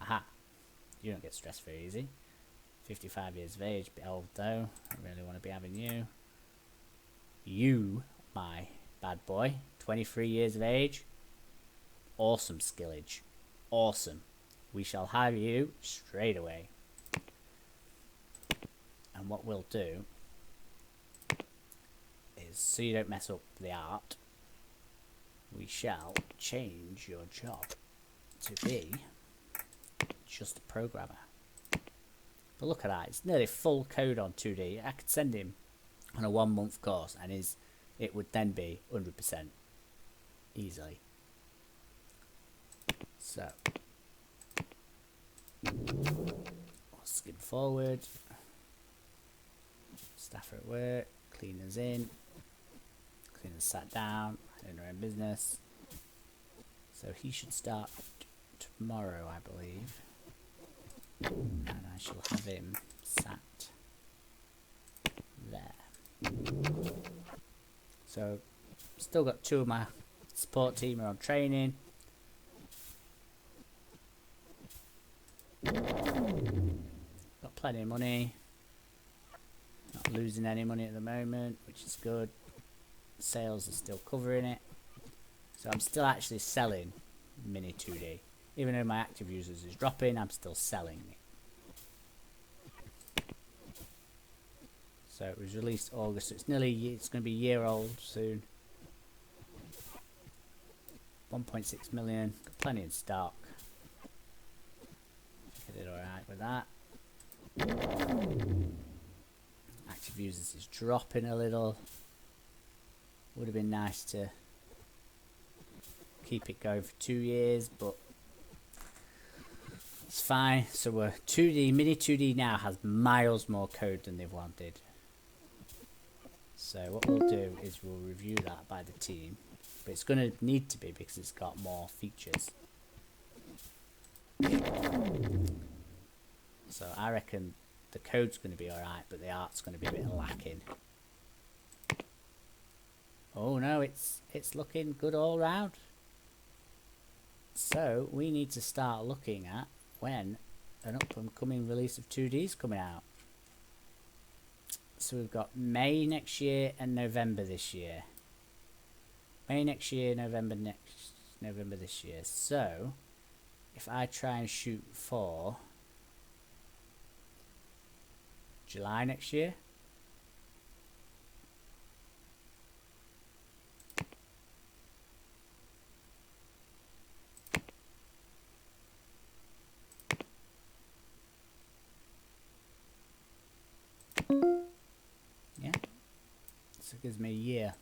[SPEAKER 1] Aha. You don't get stressed very easy. 55 years of age, bit old though. I don't really want to be having you. You, my bad boy, 23 years of age. Awesome skillage. Awesome. We shall have you straight away. And what we'll do is, so you don't mess up the art, we shall change your job to be just a programmer. But look at that, it's nearly full code on 2D. I could send him on a 1-month course and it would then be 100% easily. So I'll skim forward. Staff are at work, cleaners in, cleaners sat down, in their own business. So he should start tomorrow, I believe. And I shall have him sat there. So still got 2 of my support team are on training. Got plenty of money. Not losing any money at the moment, which is good. Sales are still covering it. So I'm still actually selling Mini 2D. Even though my active users is dropping, I'm still selling it. So it was released August, so it's going to be a year old soon. 1.6 million, got plenty in stock. I did alright with that. Active users is dropping a little. Would have been nice to keep it going for 2 years, but it's fine. So we're 2D, Mini 2D now has miles more code than they've wanted. So what we'll do is we'll review that by the team, but it's going to need to be because it's got more features. So I reckon the code's going to be alright, but the art's going to be a bit lacking. Oh no, it's looking good all round. So we need to start looking at when an up and coming release of 2D is coming out. So we've got May next year and November this year. May next year, November this year. So if I try and shoot for July next year. Yeah. So it gives me a year.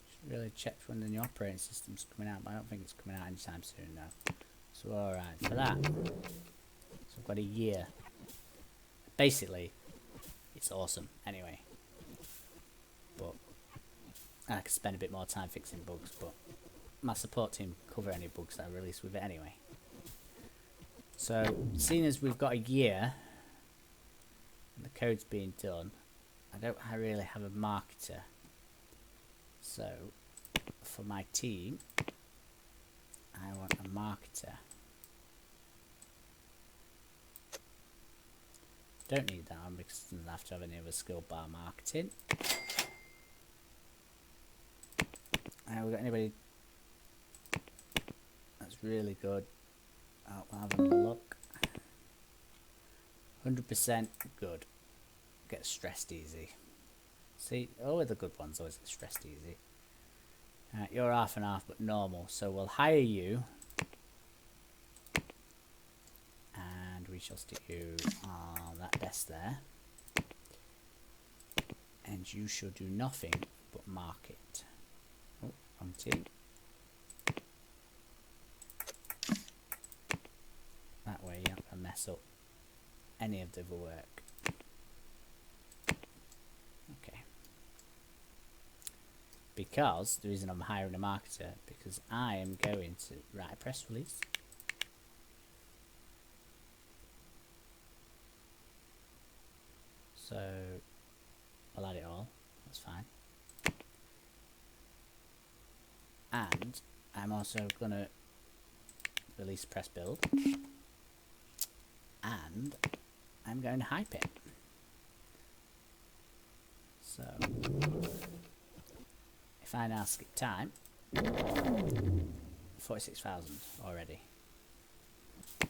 [SPEAKER 1] Should really check when the new operating system's coming out, but I don't think it's coming out anytime soon now. So alright, for that, so I've got a year. Basically, it's awesome anyway. But I could spend a bit more time fixing bugs, but my support team cover any bugs that I release with it anyway. So, seeing as we've got a year and the code's being done, I don't really have a marketer. So, for my team, I want a marketer. Don't need that one because it doesn't have to have any other skill bar marketing. We got anybody that's really good? Oh, we'll have a look. 100% good. Get stressed easy. See, all the good ones always get stressed easy. You're half and half, but normal. So we'll hire you, and we shall stick you on that desk there. And you shall do nothing but market. Oh, wrong team. That way you're not going to mess up any of the other work. Okay. Because the reason I'm hiring a marketer, because I am going to write a press release. So I'll add it all. That's fine. And I'm also going to release press build. And I'm going to hype it. So if I now skip time, 46,000 already.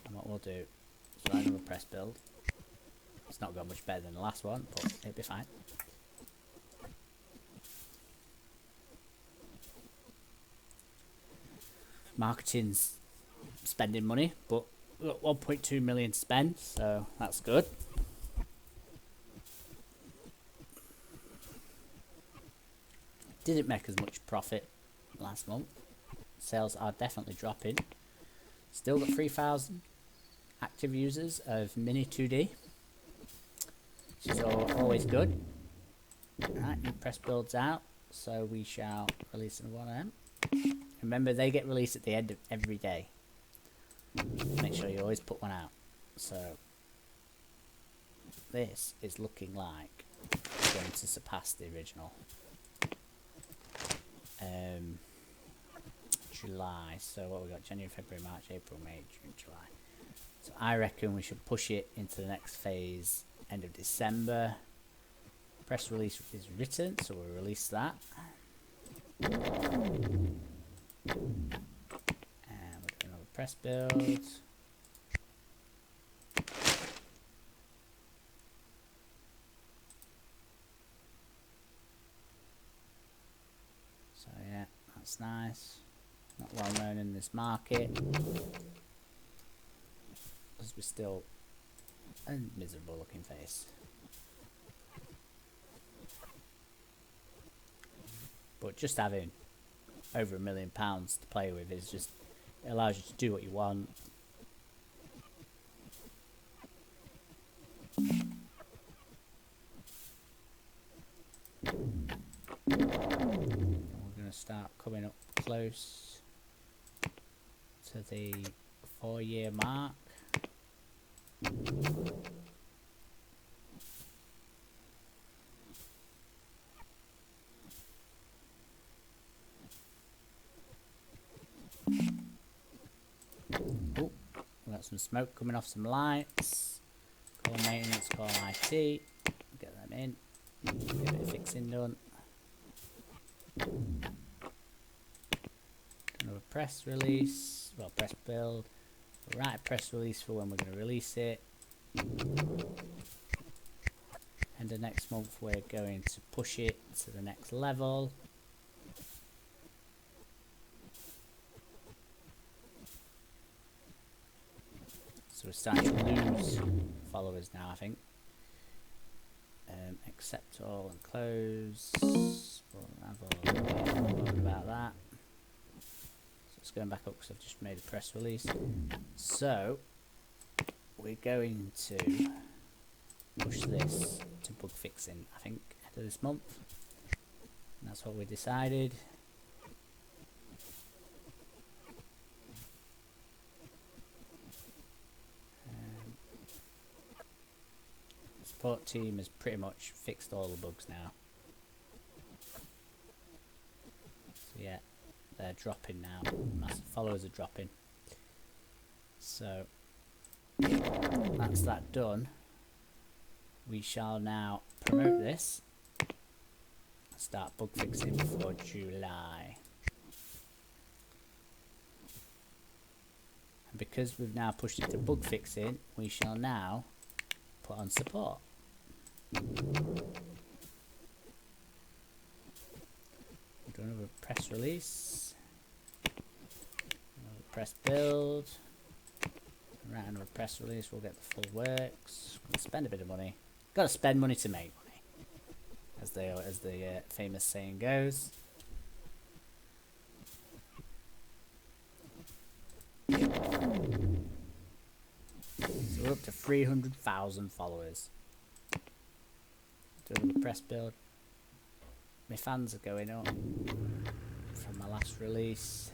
[SPEAKER 1] And what we'll do is we'll do a press build. It's not got much better than the last one, but it'll be fine. Marketing's spending money, but we've got 1.2 million to spend, so that's good. Didn't make as much profit last month. Sales are definitely dropping. Still got 3,000 active users of Mini 2D, which is always good. Right, new press builds out, so we shall release another one of them. Remember, they get released at the end of every day. Make sure you always put one out. So this is looking like it's going to surpass the original. July. So what we got? January, February, March, April, May, June, July. So I reckon we should push it into the next phase, end of December. Press release is written, so we'll release that. And we'll do another press build. So yeah, that's nice. Not well known in this market, because we're still a miserable looking face. But just having over £1 million to play with is just, it allows you to do what you want. We're going to start coming up close to the 4-year mark. Oh, we got some smoke coming off some lights. Call maintenance, call IT. Get them in. Get a bit of fixing done. Another press release. Well, press build. We'll write a press release for when we're going to release it. And the next month we're going to push it to the next level. So we're starting to lose followers now, I think. Accept all and close. We'll have all worried about that. So it's going back up because I've just made a press release. So we're going to push this to bug fixing, I think, end of this month. And that's what we decided. The support team has pretty much fixed all the bugs now. So yeah, they're dropping now. Massive followers are dropping. So that's that done. We shall now promote this. Start bug fixing for July. And because we've now pushed it to bug fixing, we shall now put on support. We'll do another press release. Another press build. Write another press release, we'll get the full works. We'll spend a bit of money. Gotta spend money to make money, as the famous saying goes. So we're up to 300,000 followers. Do another press build. My fans are going up from my last release.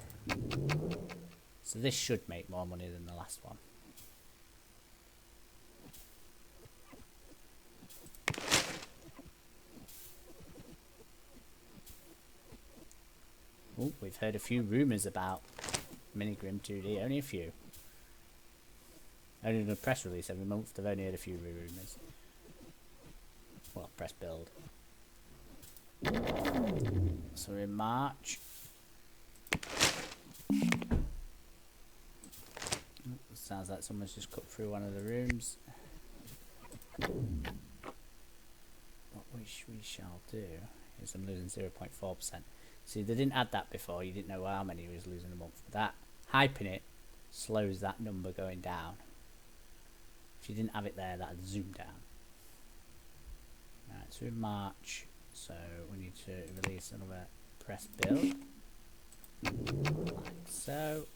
[SPEAKER 1] So this should make more money than the last one. Oh, we've heard a few rumours about Minigrim 2D, only a few. Only in a press release every month, they've only heard a few rumours. Well, press build. So we're in March. Sounds like someone's just cut through one of the rooms. What we shall do is I'm losing 0.4%. See, they didn't add that before. You didn't know how many he was losing a month. That hyping it slows that number going down. If you didn't have it there, that'd zoom down. Right, so in March, so we need to release another press build, like so.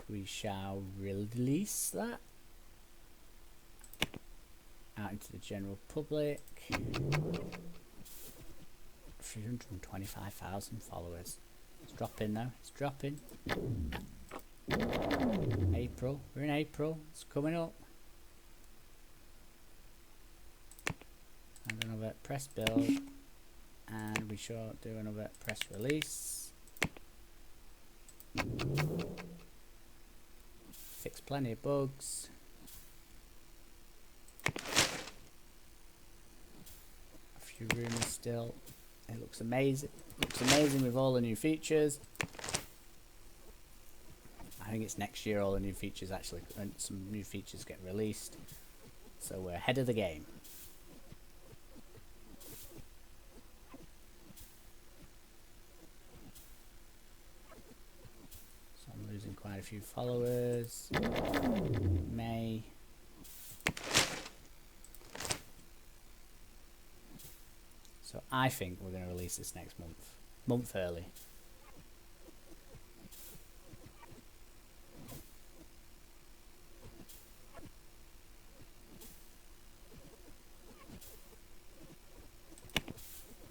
[SPEAKER 1] We shall release that out into the general public. 325,000 followers. It's dropping though, it's dropping. April, we're in April, it's coming up. And another press build. And we shall do another press release. Fix plenty of bugs. A few rumours still. It looks amazing. Looks amazing with all the new features. I think it's next year all the new features actually, and some new features get released. So we're ahead of the game. Losing quite a few followers. May. So I think we're going to release this next month early.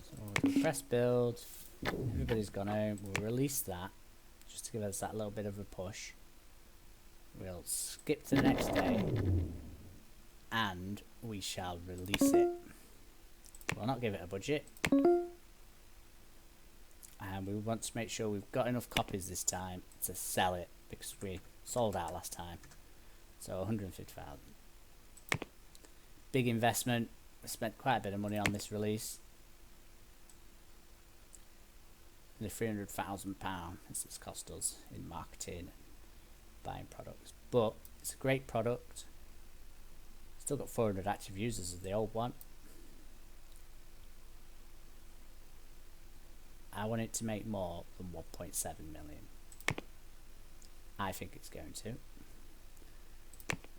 [SPEAKER 1] So we'll do a press build. Everybody's gone home. We'll release that. Just to give us that little bit of a push. We'll skip to the next day and we shall release it. We'll not give it a budget, and we want to make sure we've got enough copies this time to sell it, because we sold out last time. So 150,000. Big investment. We spent quite a bit of money on this release. £300,000 it's cost us in marketing and buying products, but it's a great product. Still got 400 active users as the old one. I want it to make more than 1.7 million. I think it's going to.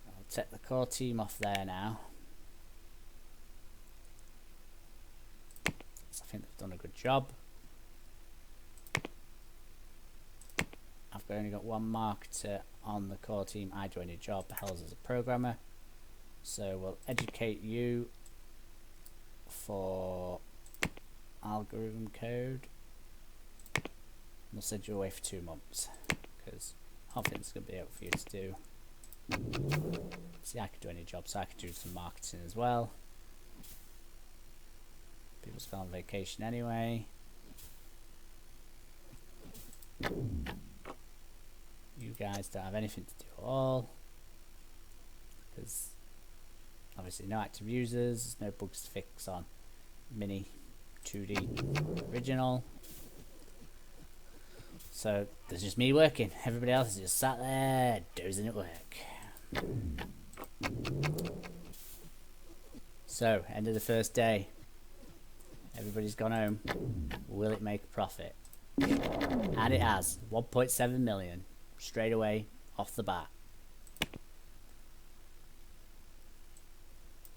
[SPEAKER 1] I'll take the core team off there now. So I think they've done a good job. I've only got one marketer on the core team. I do any job, Hell's as a programmer. So we'll educate you for algorithm code. We'll send you away for 2 months because I don't think it's going to be able for you to do. See, I could do any job, so I could do some marketing as well. People's gone on vacation anyway. You guys don't have anything to do at all because obviously no active users, no bugs to fix on Mini 2D original. So there's just me working. Everybody else is just sat there dozing at work. So end of the first day. Everybody's gone home. Will it make a profit? And it has. 1.7 million straight away off the bat.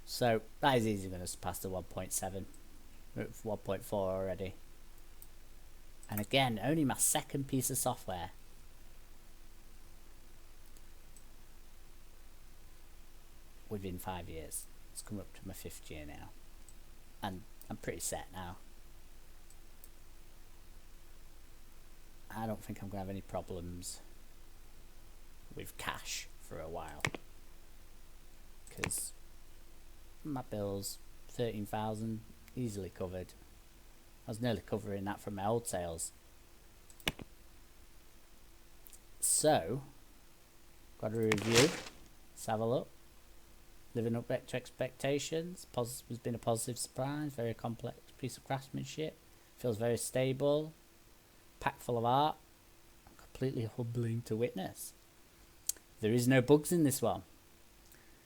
[SPEAKER 1] So that is easily going to surpass the 1.7. We're at 1.4 already. And again, only my second piece of software. Within 5 years. It's come up to my 5th year now. And I'm pretty set now. I don't think I'm going to have any problems with cash for a while. Because my bills, 13,000, easily covered. I was nearly covering that from my old sales. So, got a review. Let's have a look. Living up to expectations. Has been a positive surprise. Very complex piece of craftsmanship. Feels very stable. Packed full of art. Completely humbling to witness. There is no bugs in this one.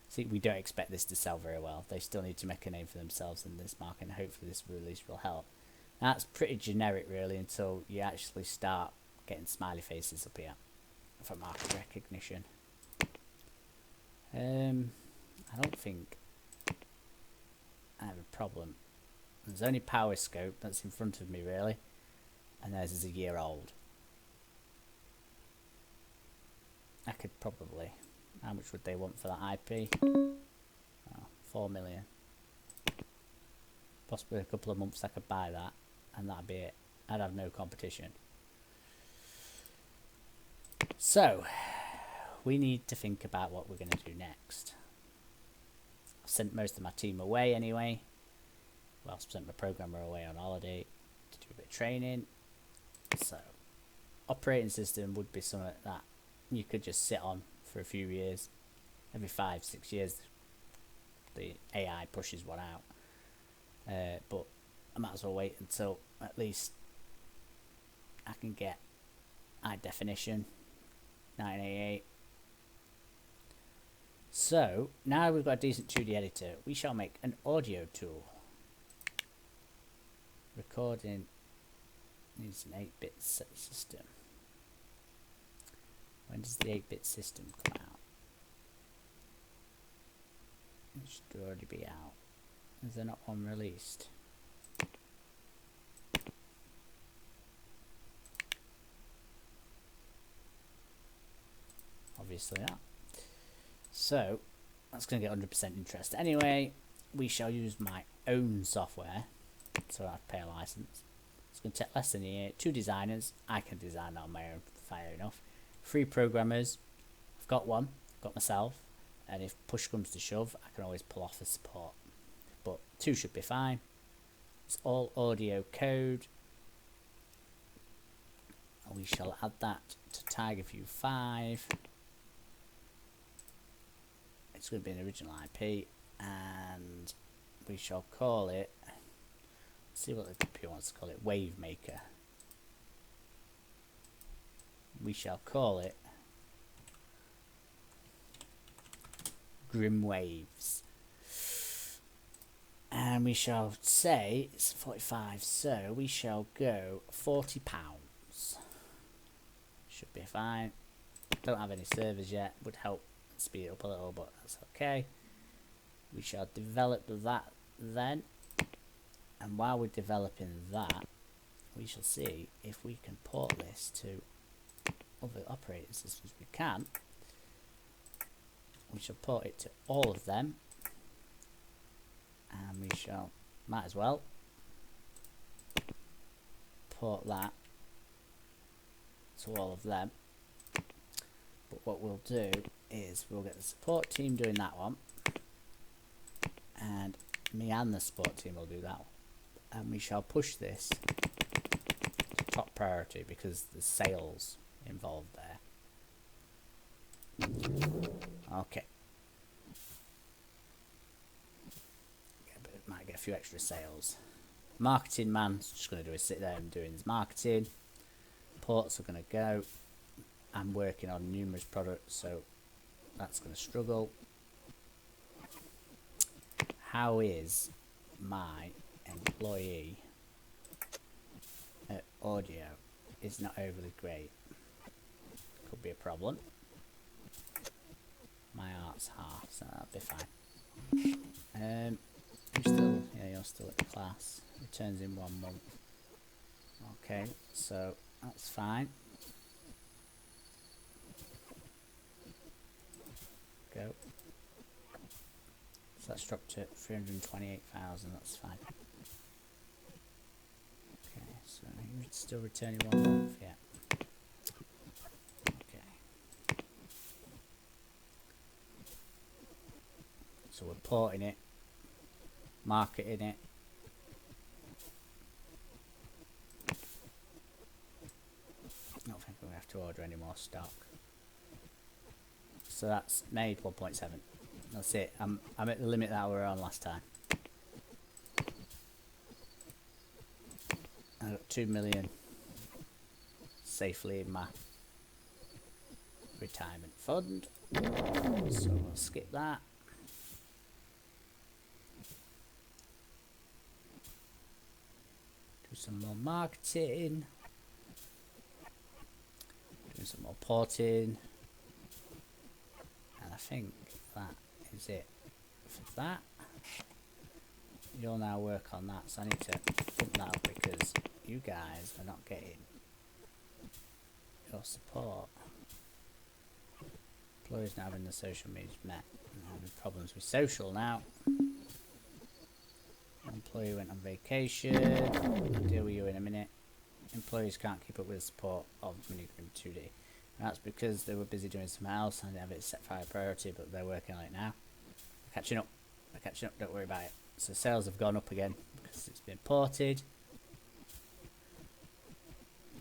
[SPEAKER 1] See, we don't expect this to sell very well. They still need to make a name for themselves in this market, and hopefully this release will help. That's pretty generic really until you actually start getting smiley faces up here for market recognition. I don't think I have a problem. There's only Power Scope that's in front of me really, and theirs is a year old. I could probably, how much would they want for that IP? Oh, 4 million. Possibly a couple of months I could buy that and that'd be it. I'd have no competition. So we need to think about what we're going to do next. I've sent most of my team away anyway. Well, I've sent my programmer away on holiday to do a bit of training. So operating system would be something that you could just sit on for a few years. Every 5-6 years the AI pushes one out. But I might as well wait until at least I can get high definition 988. So now we've got a decent 2D editor, we shall make an audio tool. Recording needs an 8-bit system. When does the 8-bit system come out? It should already be out. Is there not one released? Obviously not. So that's going to get 100% interest. Anyway, we shall use my own software, so I have to pay a license. It's going to take less than a year. 2 designers. I can design that on my own, fair enough. 3 programmers. I've got one. I've got myself. And if push comes to shove, I can always pull off the support. But 2 should be fine. It's all audio code. And we shall add that to TigerView 5. It's going to be an original IP, and we shall call it, let's see what the computer wants to call it, Wave Maker. We shall call it Grim Waves. And And we shall say it's 45, so we shall go £40. Should be fine. Don't have any servers yet, would help speed it up a little, but that's okay. We shall develop that then, and while we're developing that, we shall see if we can port this to other operating systems. We can. We shall port it to all of them, and we shall, might as well, port that to all of them. But what we'll do is we'll get the support team doing that one, and me and the support team will do that one, and we shall push this to top priority because there's sales involved there. Okay. Might get a few extra sales. Marketing man's just going to do is sit there and doing his marketing. Ports are going to go. I'm working on numerous products, so that's going to struggle. How is my employee at audio? Is not overly great. Could be a problem. My art's half, so that'll be fine. You're still at the class. Returns in 1 month. Okay, so that's fine. Go. So that's dropped to 328,000. That's fine. Okay, so you're still returning 1 month, yeah. Okay. So we're porting it, marketing it. I don't think we have to order any more stock. So that's made 1.7. That's it. I'm at the limit that we were on last time. I got 2 million safely in my retirement fund. So we'll skip that. Do some more marketing. Do some more porting. And I think that is it for that. You'll now work on that, so I need to pump that up because you guys are not getting your support. Employees now having the social needs met. I'm having problems with social now. Employee went on vacation. I'll deal with you in a minute. Employees can't keep up with the support of Minigrim 2D. And that's because they were busy doing something else and they have it set for high priority, but they're working on it now. They're catching up. They're catching up, don't worry about it. So sales have gone up again because it's been ported.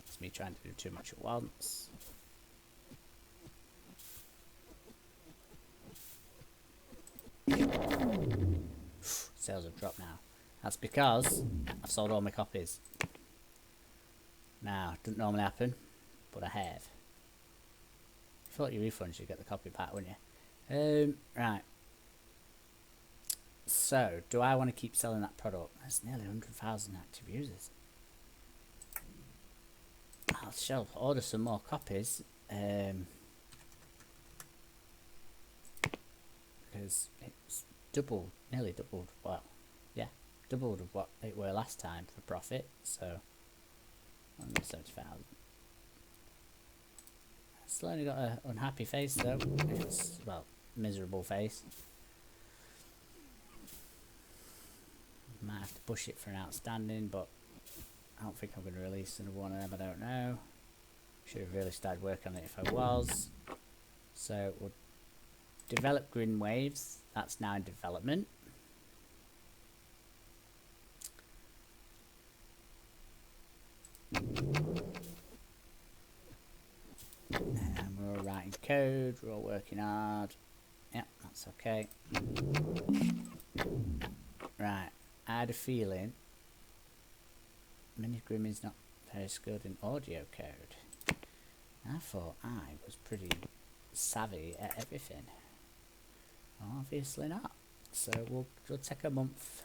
[SPEAKER 1] It's me trying to do too much at once. Sales have dropped now. That's because I've sold all my copies. Now, it doesn't normally happen, but I have. If you thought your refunds, you'd get the copy back, wouldn't you? Right. So, do I want to keep selling that product? There's nearly 100,000 active users. I shall order some more copies. Because it's doubled, nearly doubled. Well, yeah, doubled of what it were last time for profit. So, 170,000. Still only got an unhappy face though. It's, well, miserable face. Might have to push it for an outstanding, but I don't think I'm going to release another one of them. I don't know. Should have really started working on it if I was. So we'll develop Grin Waves. That's now in development. And we're all writing code. We're all working hard. Yeah, that's okay. Right. I had a feeling Minigrim is not very skilled in audio code. I thought I was pretty savvy at everything. Obviously not. So we'll take a month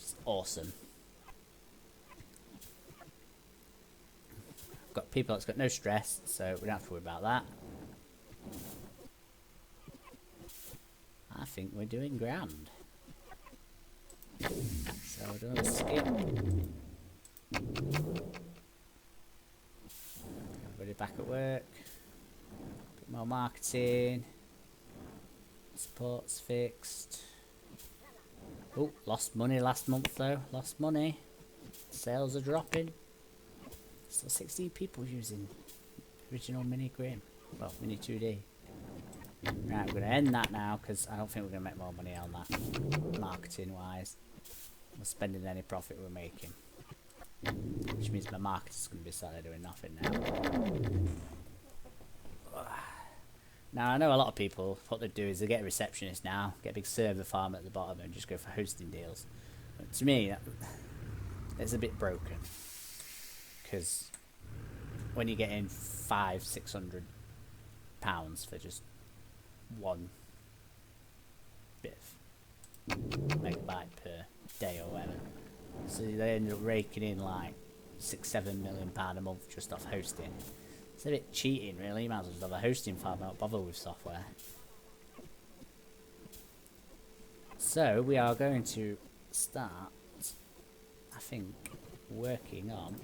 [SPEAKER 1] It's awesome. Got people that's got no stress, so we don't have to worry about that. I think we're doing grand. So we're doing a skip. Everybody back at work. Bit more marketing. Support's fixed. Oh, lost money last month though. Lost money. Sales are dropping. Still 16 people using original Mini Grim. Well, Mini 2D. Right, we're going to end that now because I don't think we're going to make more money on that. Marketing wise. We're spending any profit we're making. Which means my marketing's going to be sat there doing nothing now. Now, I know a lot of people, what they do is they get a receptionist now, get a big server farm at the bottom and just go for hosting deals. But to me, it's a bit broken. Because when you're getting £500-600 for just one bit of megabyte per day or whatever. So they end up raking in like £6-7 million a month just off hosting. It's a bit cheating really, you might as well just have a hosting farm and not bother with software. So we are going to start, I think, working on,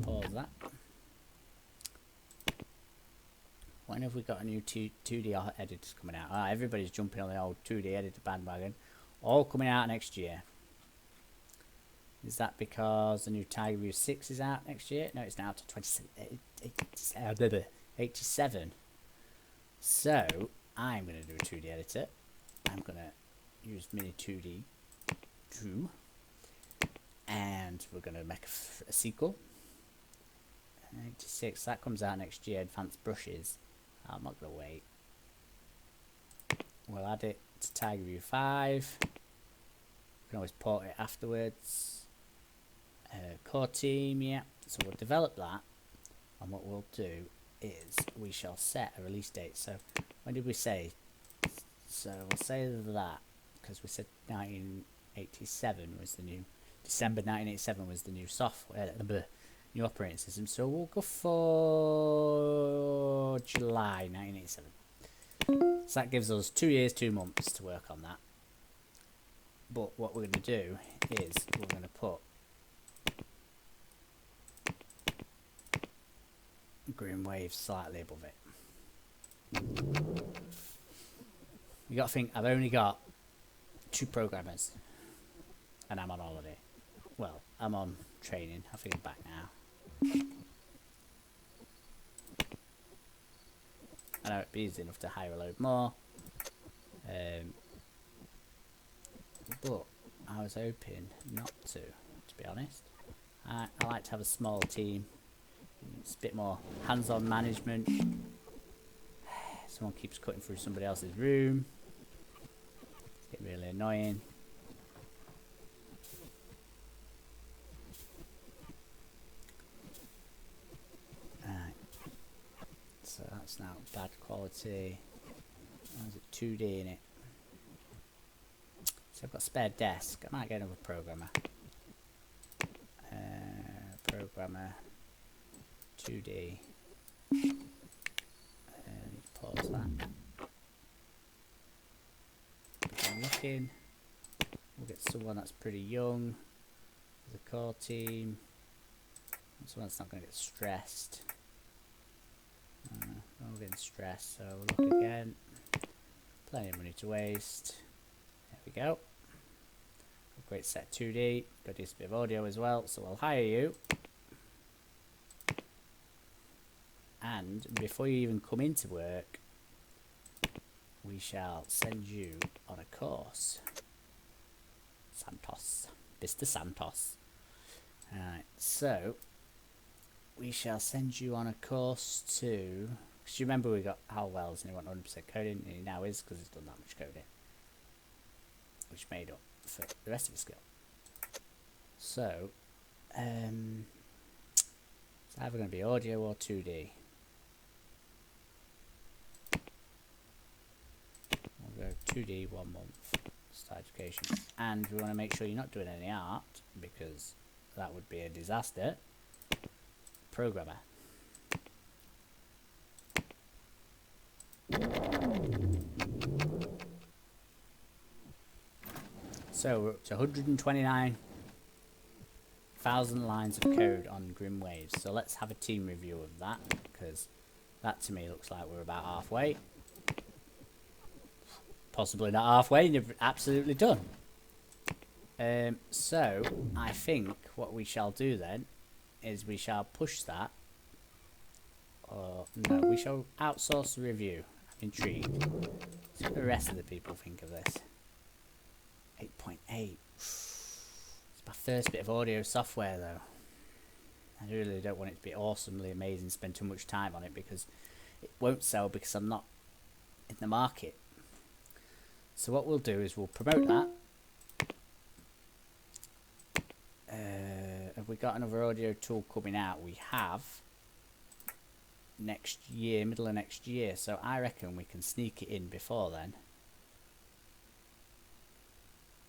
[SPEAKER 1] pause that. When have we got a new 2D editors coming out? Ah, everybody's jumping on the old 2D editor bandwagon. All coming out next year. Is that because the new Tiger View 6 is out next year? No, it's now to 87. So, I'm going to do a 2D editor. I'm going to use Mini 2D 2. And we're going to make a sequel. 86, that comes out next year. Advanced brushes. I'm not going to wait. We'll add it to Tiger View 5. We can always port it afterwards. Core team, yeah. So we'll develop that. And what we'll do is we shall set a release date. So when did we say? So we'll say that because we said 1987 was the new, December 1987 was the new software, the new operating system. So we'll go for July 1987. So that gives us 2 years, 2 months to work on that. But what we're going to do is we're going to put Green Wave slightly above it. You got to think, I've only got 2 programmers and I'm on holiday. Well, I'm on training. I think I'm back now. I know it'd be easy enough to hire a load more. But I was hoping not to be honest. I like to have a small team. It's a bit more hands-on management. Someone keeps cutting through somebody else's room. It's getting really annoying. Right. So that's now bad quality. Or is it 2D in it? So I've got a spare desk. I might get another programmer. Programmer 2D. Pause that. I'm looking. We'll get someone that's pretty young. The core team. Someone that's not going to get stressed. We're getting stressed, so we'll look again. Plenty of money to waste. There we go. Great set 2D. Got to do a bit of audio as well, so I'll hire you. And before you even come into work, we shall send you on a course. Santos. Mr. Santos. Alright, so we shall send you on a course to... Because you remember we got Hal Wells and he wanted 100% coding, and he now is because he's done that much coding. Which made up for the rest of his skill. So, it's either going to be audio or 2D. We'll go 2D 1 month. Start education. And we want to make sure you're not doing any art, because that would be a disaster. Programmer. So we're up to 129,000 lines of code on Grim Waves. So let's have a team review of that, because that to me looks like we're about halfway. Possibly not halfway, and you're absolutely done. So I think what we shall do then is we shall push that. Or no, we shall outsource the review. I'm intrigued. See what the rest of the people think of this. 8.8. It's my first bit of audio software though. I really don't want it to be awesomely amazing, spend too much time on it, because it won't sell because I'm not in the market. So what we'll do is we'll promote that. Have we got another audio tool coming out? We have. Next year, middle of next year. So I reckon we can sneak it in before then.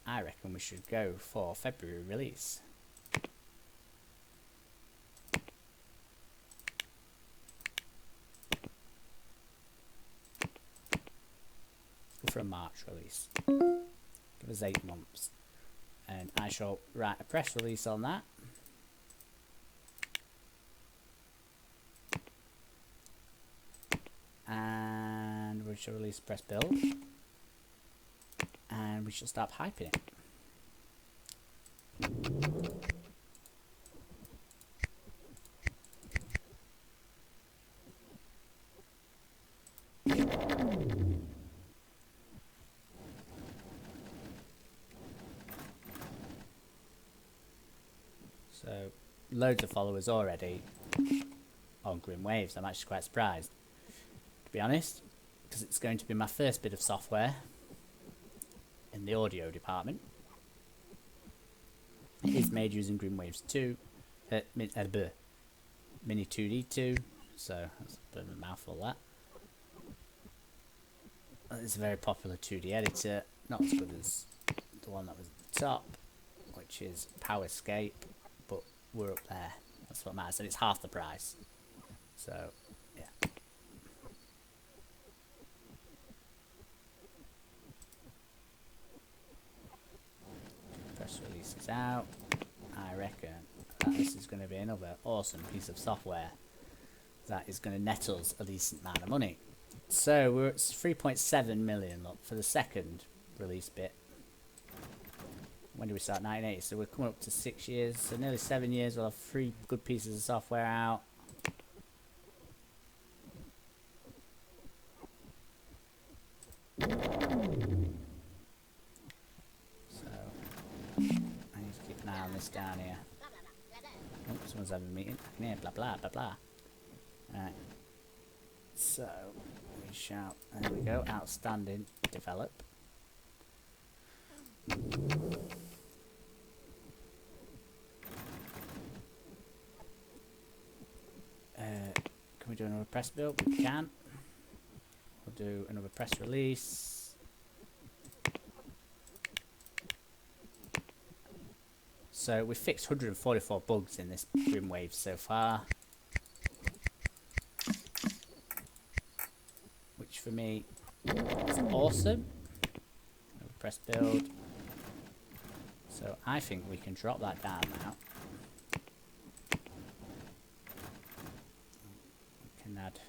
[SPEAKER 1] I reckon we should go for February release. Go for a March release. Give us 8 months. And I shall write a press release on that. And we shall release press build. And we shall start hyping it. So, loads of followers already on Grim Waves. I'm actually quite surprised, to be honest, because it's going to be my first bit of software in the audio department. It is made using Grim Waves 2, Mini 2D2, so that's a bit of a mouthful that. It's a very popular 2D editor, not as good as the one that was at the top, which is PowerScape, but we're up there. That's what matters, and it's half the price. So, yeah. Press release is out. I reckon that this is going to be another awesome piece of software that is going to net us a decent amount of money. So we're at 3.7 million look, for the second release bit. When did we start? 1980. So we're coming up to 6 years. So nearly 7 years. We'll have 3 good pieces of software out. So I need to keep an eye on this down here. Oh, someone's having a meeting. I can hear blah blah blah blah. Right. So we shall. There we go. Outstanding. Develop. Can we do another press build? We can. We'll do another press release. So we fixed 144 bugs in this Grim Wave so far, which for me is awesome. Another press build. So I think we can drop that down now. We can add.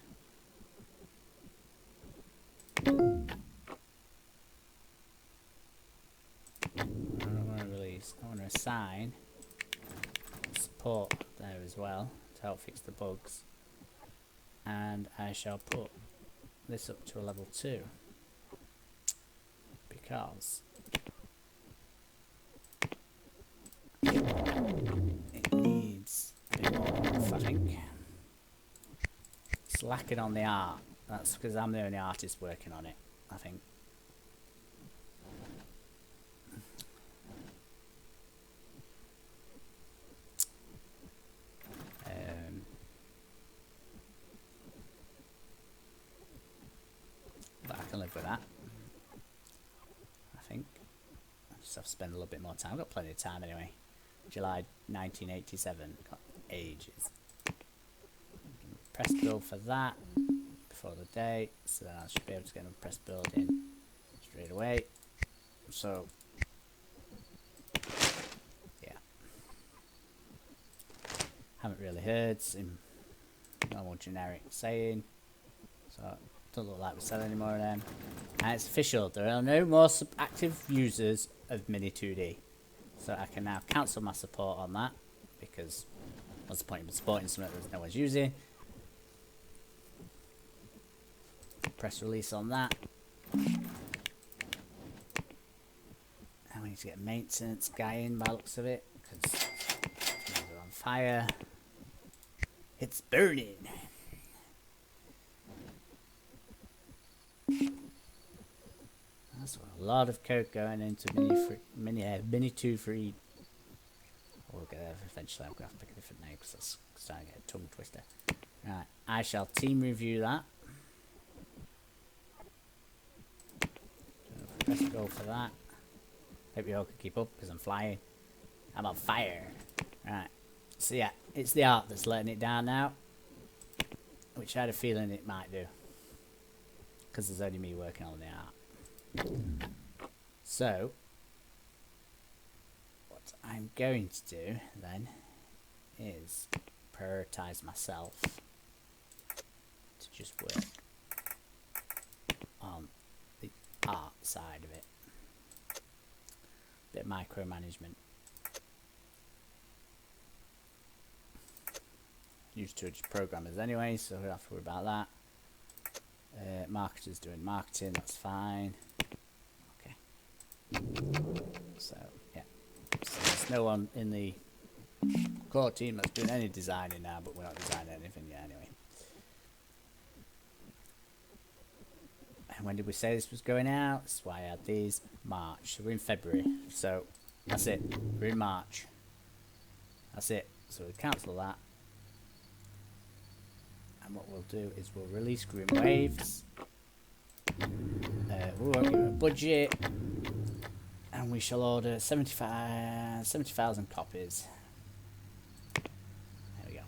[SPEAKER 1] I don't want to release. I want to assign support there as well to help fix the bugs. And I shall put this up to a level 2 because it needs a bit more oomph, I think. It's lacking on the art. That's because I'm the only artist working on it, I think. But I can live with that, I think. Just have to spend a little bit more time. I've got plenty of time anyway. July 1987. Got ages. Press build for that before the date, so then I should be able to get another press build in straight away. So yeah, haven't really heard some normal generic saying, so don't look like we're selling any more of them. And it's official, there are no more active users of Mini 2D, so I can now cancel my support on that, because what's the point of supporting something that no one's using. Press release on that. And we need to get a maintenance guy in by the looks of it, because it's on fire. It's burning. That's a lot of code going into Mini 2 free. We'll get there eventually. I'm going to have to pick a different name because that's starting to get a tongue twister. Right, I shall team review that. Press go for that. Hope you all can keep up because I'm flying. I'm on fire. Right. So yeah, it's the art that's letting it down now, which I had a feeling it might do, because there's only me working on the art. So what I'm going to do then is prioritize myself to just work on the art side of it. Bit of micromanagement. Used to just programmers anyway, so we don't have to worry about that. Marketers doing marketing, that's fine. Okay. So yeah, so there's no one in the core team that's doing any designing now, but we're not designing anything yet anyway. And when did we say this was going out? That's why I had these. March. So we're in February. So that's it. We're in March. That's it. So we cancel that. And what we'll do is we'll release Grim Waves. We won't give it a budget. And we shall order 70,000 copies. There we go.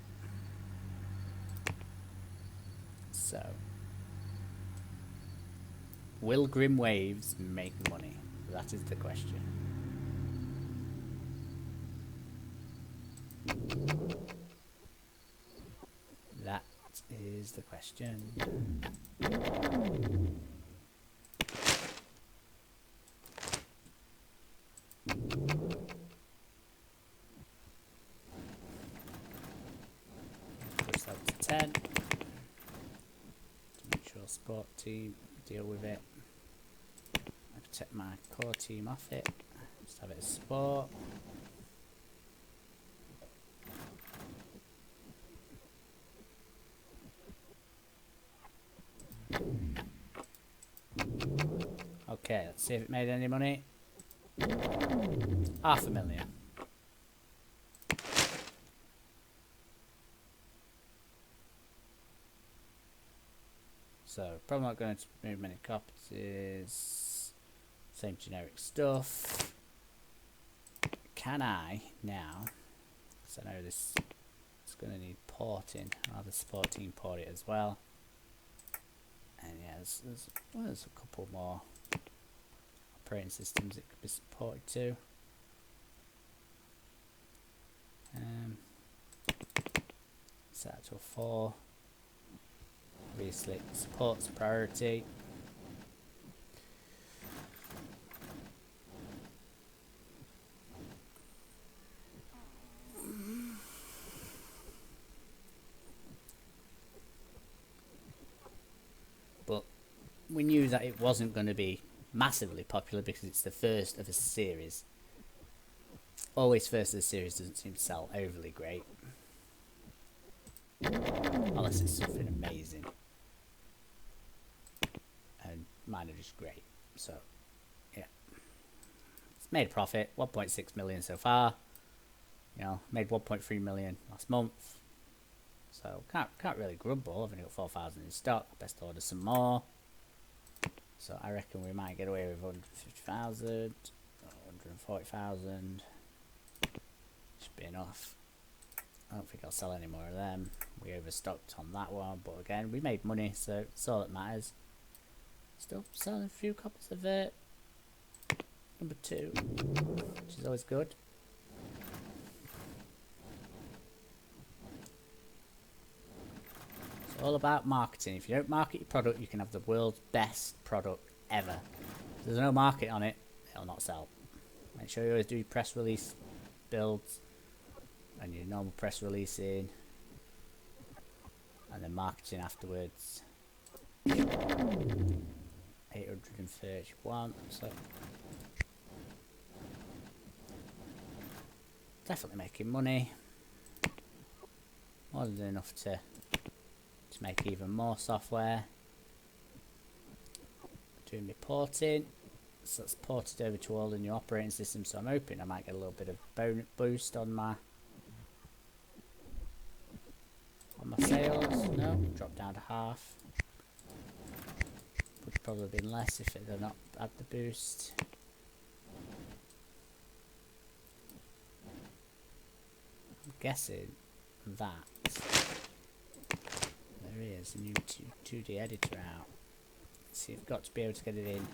[SPEAKER 1] So, will Grim Waves make money? That is the question. That is the question. Push that to 10. To make sure support team deal with it. I can take my core team off it. Just have it as support. Okay, let's see if it made any money. 500,000. So, probably not going to move many copies. Same generic stuff. Can I now? Because I know this is going to need porting. I'll have the support team port it as well. And yeah, there's a couple more operating systems it could be supported to. Set that to a 4. Obviously, support's priority. But we knew that it wasn't going to be massively popular because it's the first of a series. Always first of the series doesn't seem to sell overly great. Unless it's something amazing. And mine are just great. So, yeah. It's made a profit. 1.6 million so far. You know, made 1.3 million last month. So, can't really grumble. I've only got 4,000 in stock. Best order some more. So, I reckon we might get away with 150,000. 140,000. Should be enough. I don't think I'll sell any more of them. We overstocked on that one, but again, we made money, so it's all that matters. Still selling a few copies of number 2, which is always good. It's all about marketing. If you don't market your product, you can have the world's best product ever. If there's no market on it, it'll not sell. Make sure you always do your press release builds and your normal press releasing, and then marketing afterwards. 831, so definitely making money. More than enough to make even more software. Doing my porting, so that's ported over to all the new operating systems, so I'm hoping I might get a little bit of boost on my sales. No, dropped down to half. Would probably have been less if it had not had the boost. I'm guessing that there is a new 2D editor out. Let's see, I've got to be able to get it in.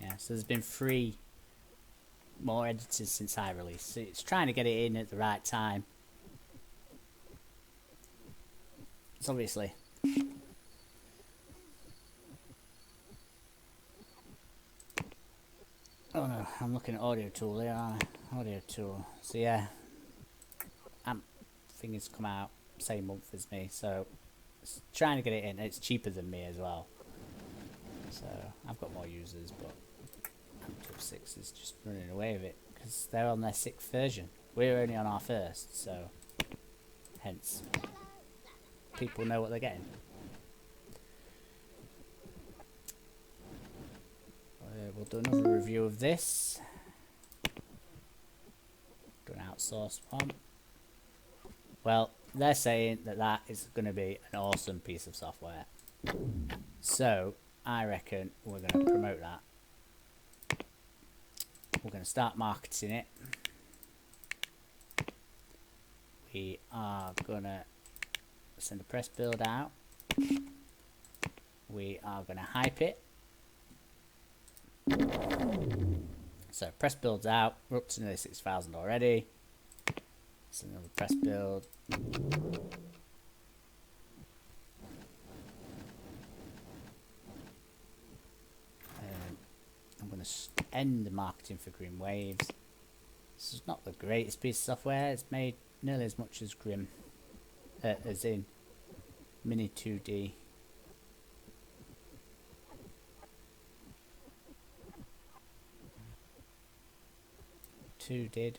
[SPEAKER 1] Yeah, so there's been 3 more editors since I released, so it's trying to get it in at the right time. It's obviously oh no, I'm looking at audio tool here, aren't I? Audio tool. So yeah, amp thing has come out same month as me, so it's trying to get it in. It's cheaper than me as well, so I've got more users, but Amp 6 is just running away with it because they're on their 6th version. We're only on our 1st, so hence people know what they're getting. We'll do another review of this. Do an outsourced one. Well, they're saying that that is going to be an awesome piece of software. So, I reckon we're going to promote that. We're going to start marketing it. We are going to send a press build out. We are going to hype it. So press builds out. We're up to nearly 6,000 already. So another press build. I'm going to end the marketing for Grim Waves. This is not the greatest piece of software. It's made nearly as much as Grim, as in Mini 2D. Did,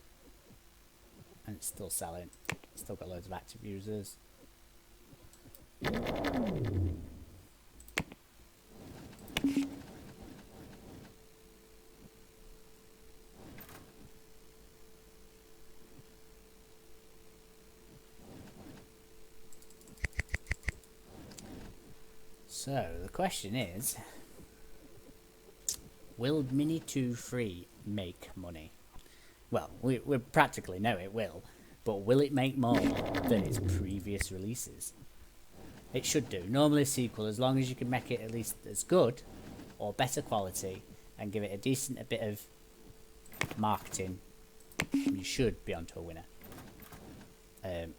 [SPEAKER 1] and it's still selling. Still got loads of active users. So the question is, will Mini 2 Free make money? Well, we practically know it will, but will it make more than its previous releases? It should do. Normally a sequel, as long as you can make it at least as good or better quality and give it a decent bit of marketing, you should be onto a winner.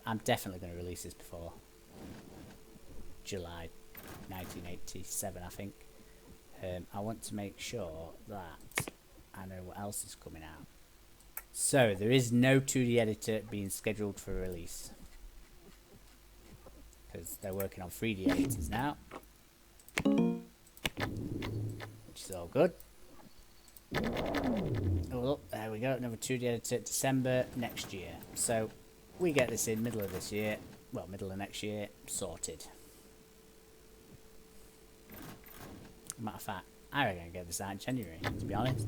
[SPEAKER 1] I'm definitely going to release this before July 1987, I think. I want to make sure that I know what else is coming out. So, there is no 2D editor being scheduled for release, because they're working on 3D editors now, which is all good. Oh, look, there we go, another 2D editor, December next year. So, we get this in middle of this year, well, middle of next year, sorted. Matter of fact, I reckon I get this out in January, to be honest.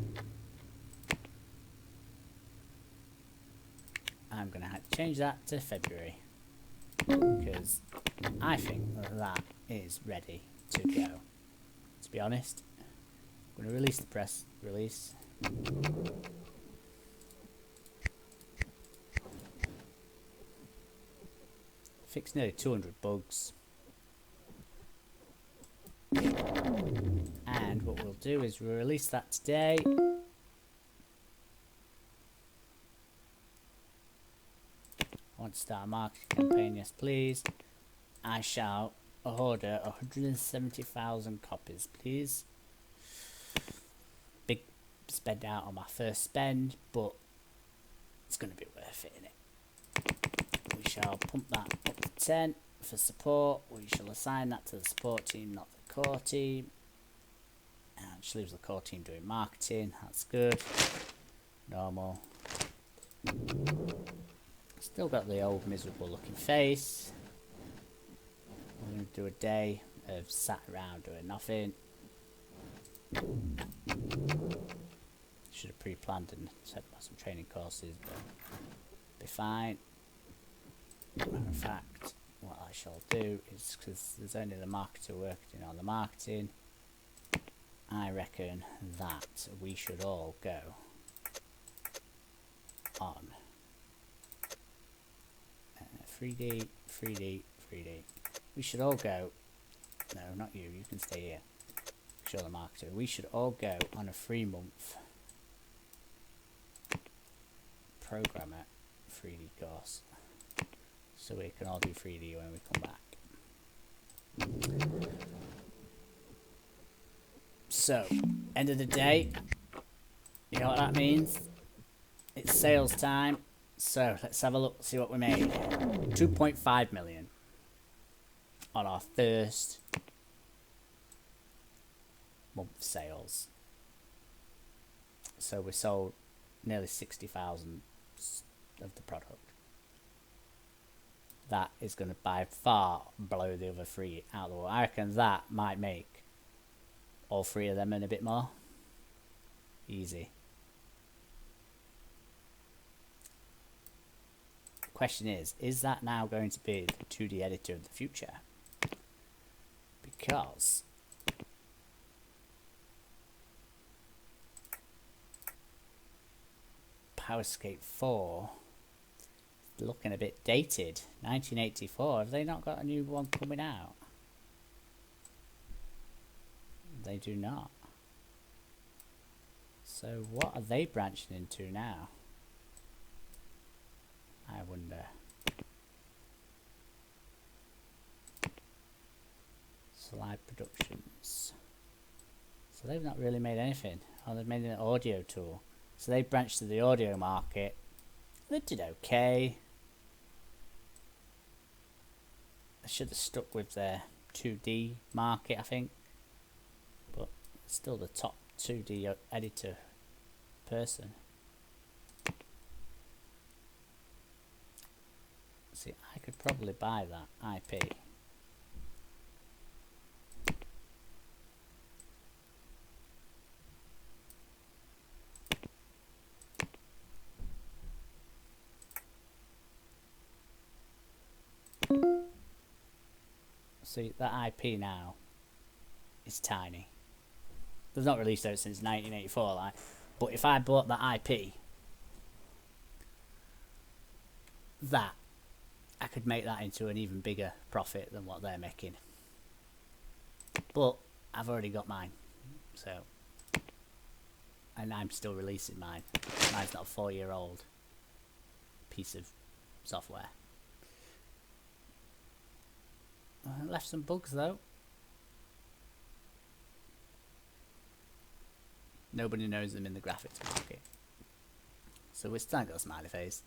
[SPEAKER 1] I'm going to have to change that to February, because I think that is ready to go, to be honest. I'm going to release the press release. Fixed nearly 200 bugs. And what we'll do is we'll release that today. I want to start a marketing campaign, yes please. I shall order 170,000 copies, please. Big spend out on my first spend, but it's going to be worth it, innit? We shall pump that up to 10 for support. We shall assign that to the support team, not the core team. And just leaves the core team doing marketing. That's good. Normal. Still got the old miserable looking face. I'm going to do a day of sat around doing nothing. Should have pre-planned and set up some training courses, but be fine. Matter of fact, what I shall do is, because there's only the marketer working on the marketing, I reckon that we should all go on 3D. We should all go. No, not you. You can stay here. Show the marketer. We should all go on a 3-month programmer 3D course, so we can all do 3D when we come back. So, end of the day, you know what that means? It's sales time. So let's have a look, see what we made. 2.5 million on our first month sales. So we sold nearly 60,000 of the product. That is going to by far blow the other 3 out of the water. I reckon that might make all 3 of them and a bit more. Easy. Question is that now going to be the 2D editor of the future? Because PowerScape 4 is looking a bit dated. 1984. Have they not got a new one coming out? They do not. So what are they branching into now? I wonder. Slide Productions. So they've not really made anything. Oh, they've made an audio tool. So they branched to the audio market. They did okay. They should have stuck with their 2D market, I think. But still the top 2D editor person. See, I could probably buy that IP. See, that IP now is tiny. They've not released it since 1984, like. But if I bought that IP, that I could make that into an even bigger profit than what they're making. But I've already got mine, so, and I'm still releasing mine. Mine's not a 4-year-old piece of software. I left some bugs though. Nobody knows them in the graphics market. So we still got a smiley face.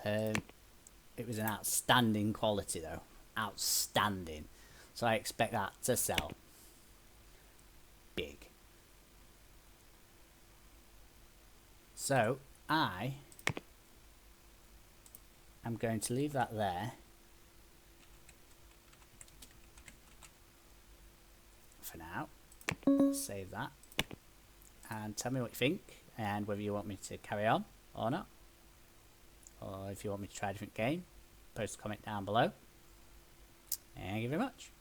[SPEAKER 1] It was an outstanding quality though. Outstanding. So I expect that to sell big. So I am going to leave that there for now. Save that and tell me what you think and whether you want me to carry on or not, or if you want me to try a different game. Post a comment down below, and thank you very much.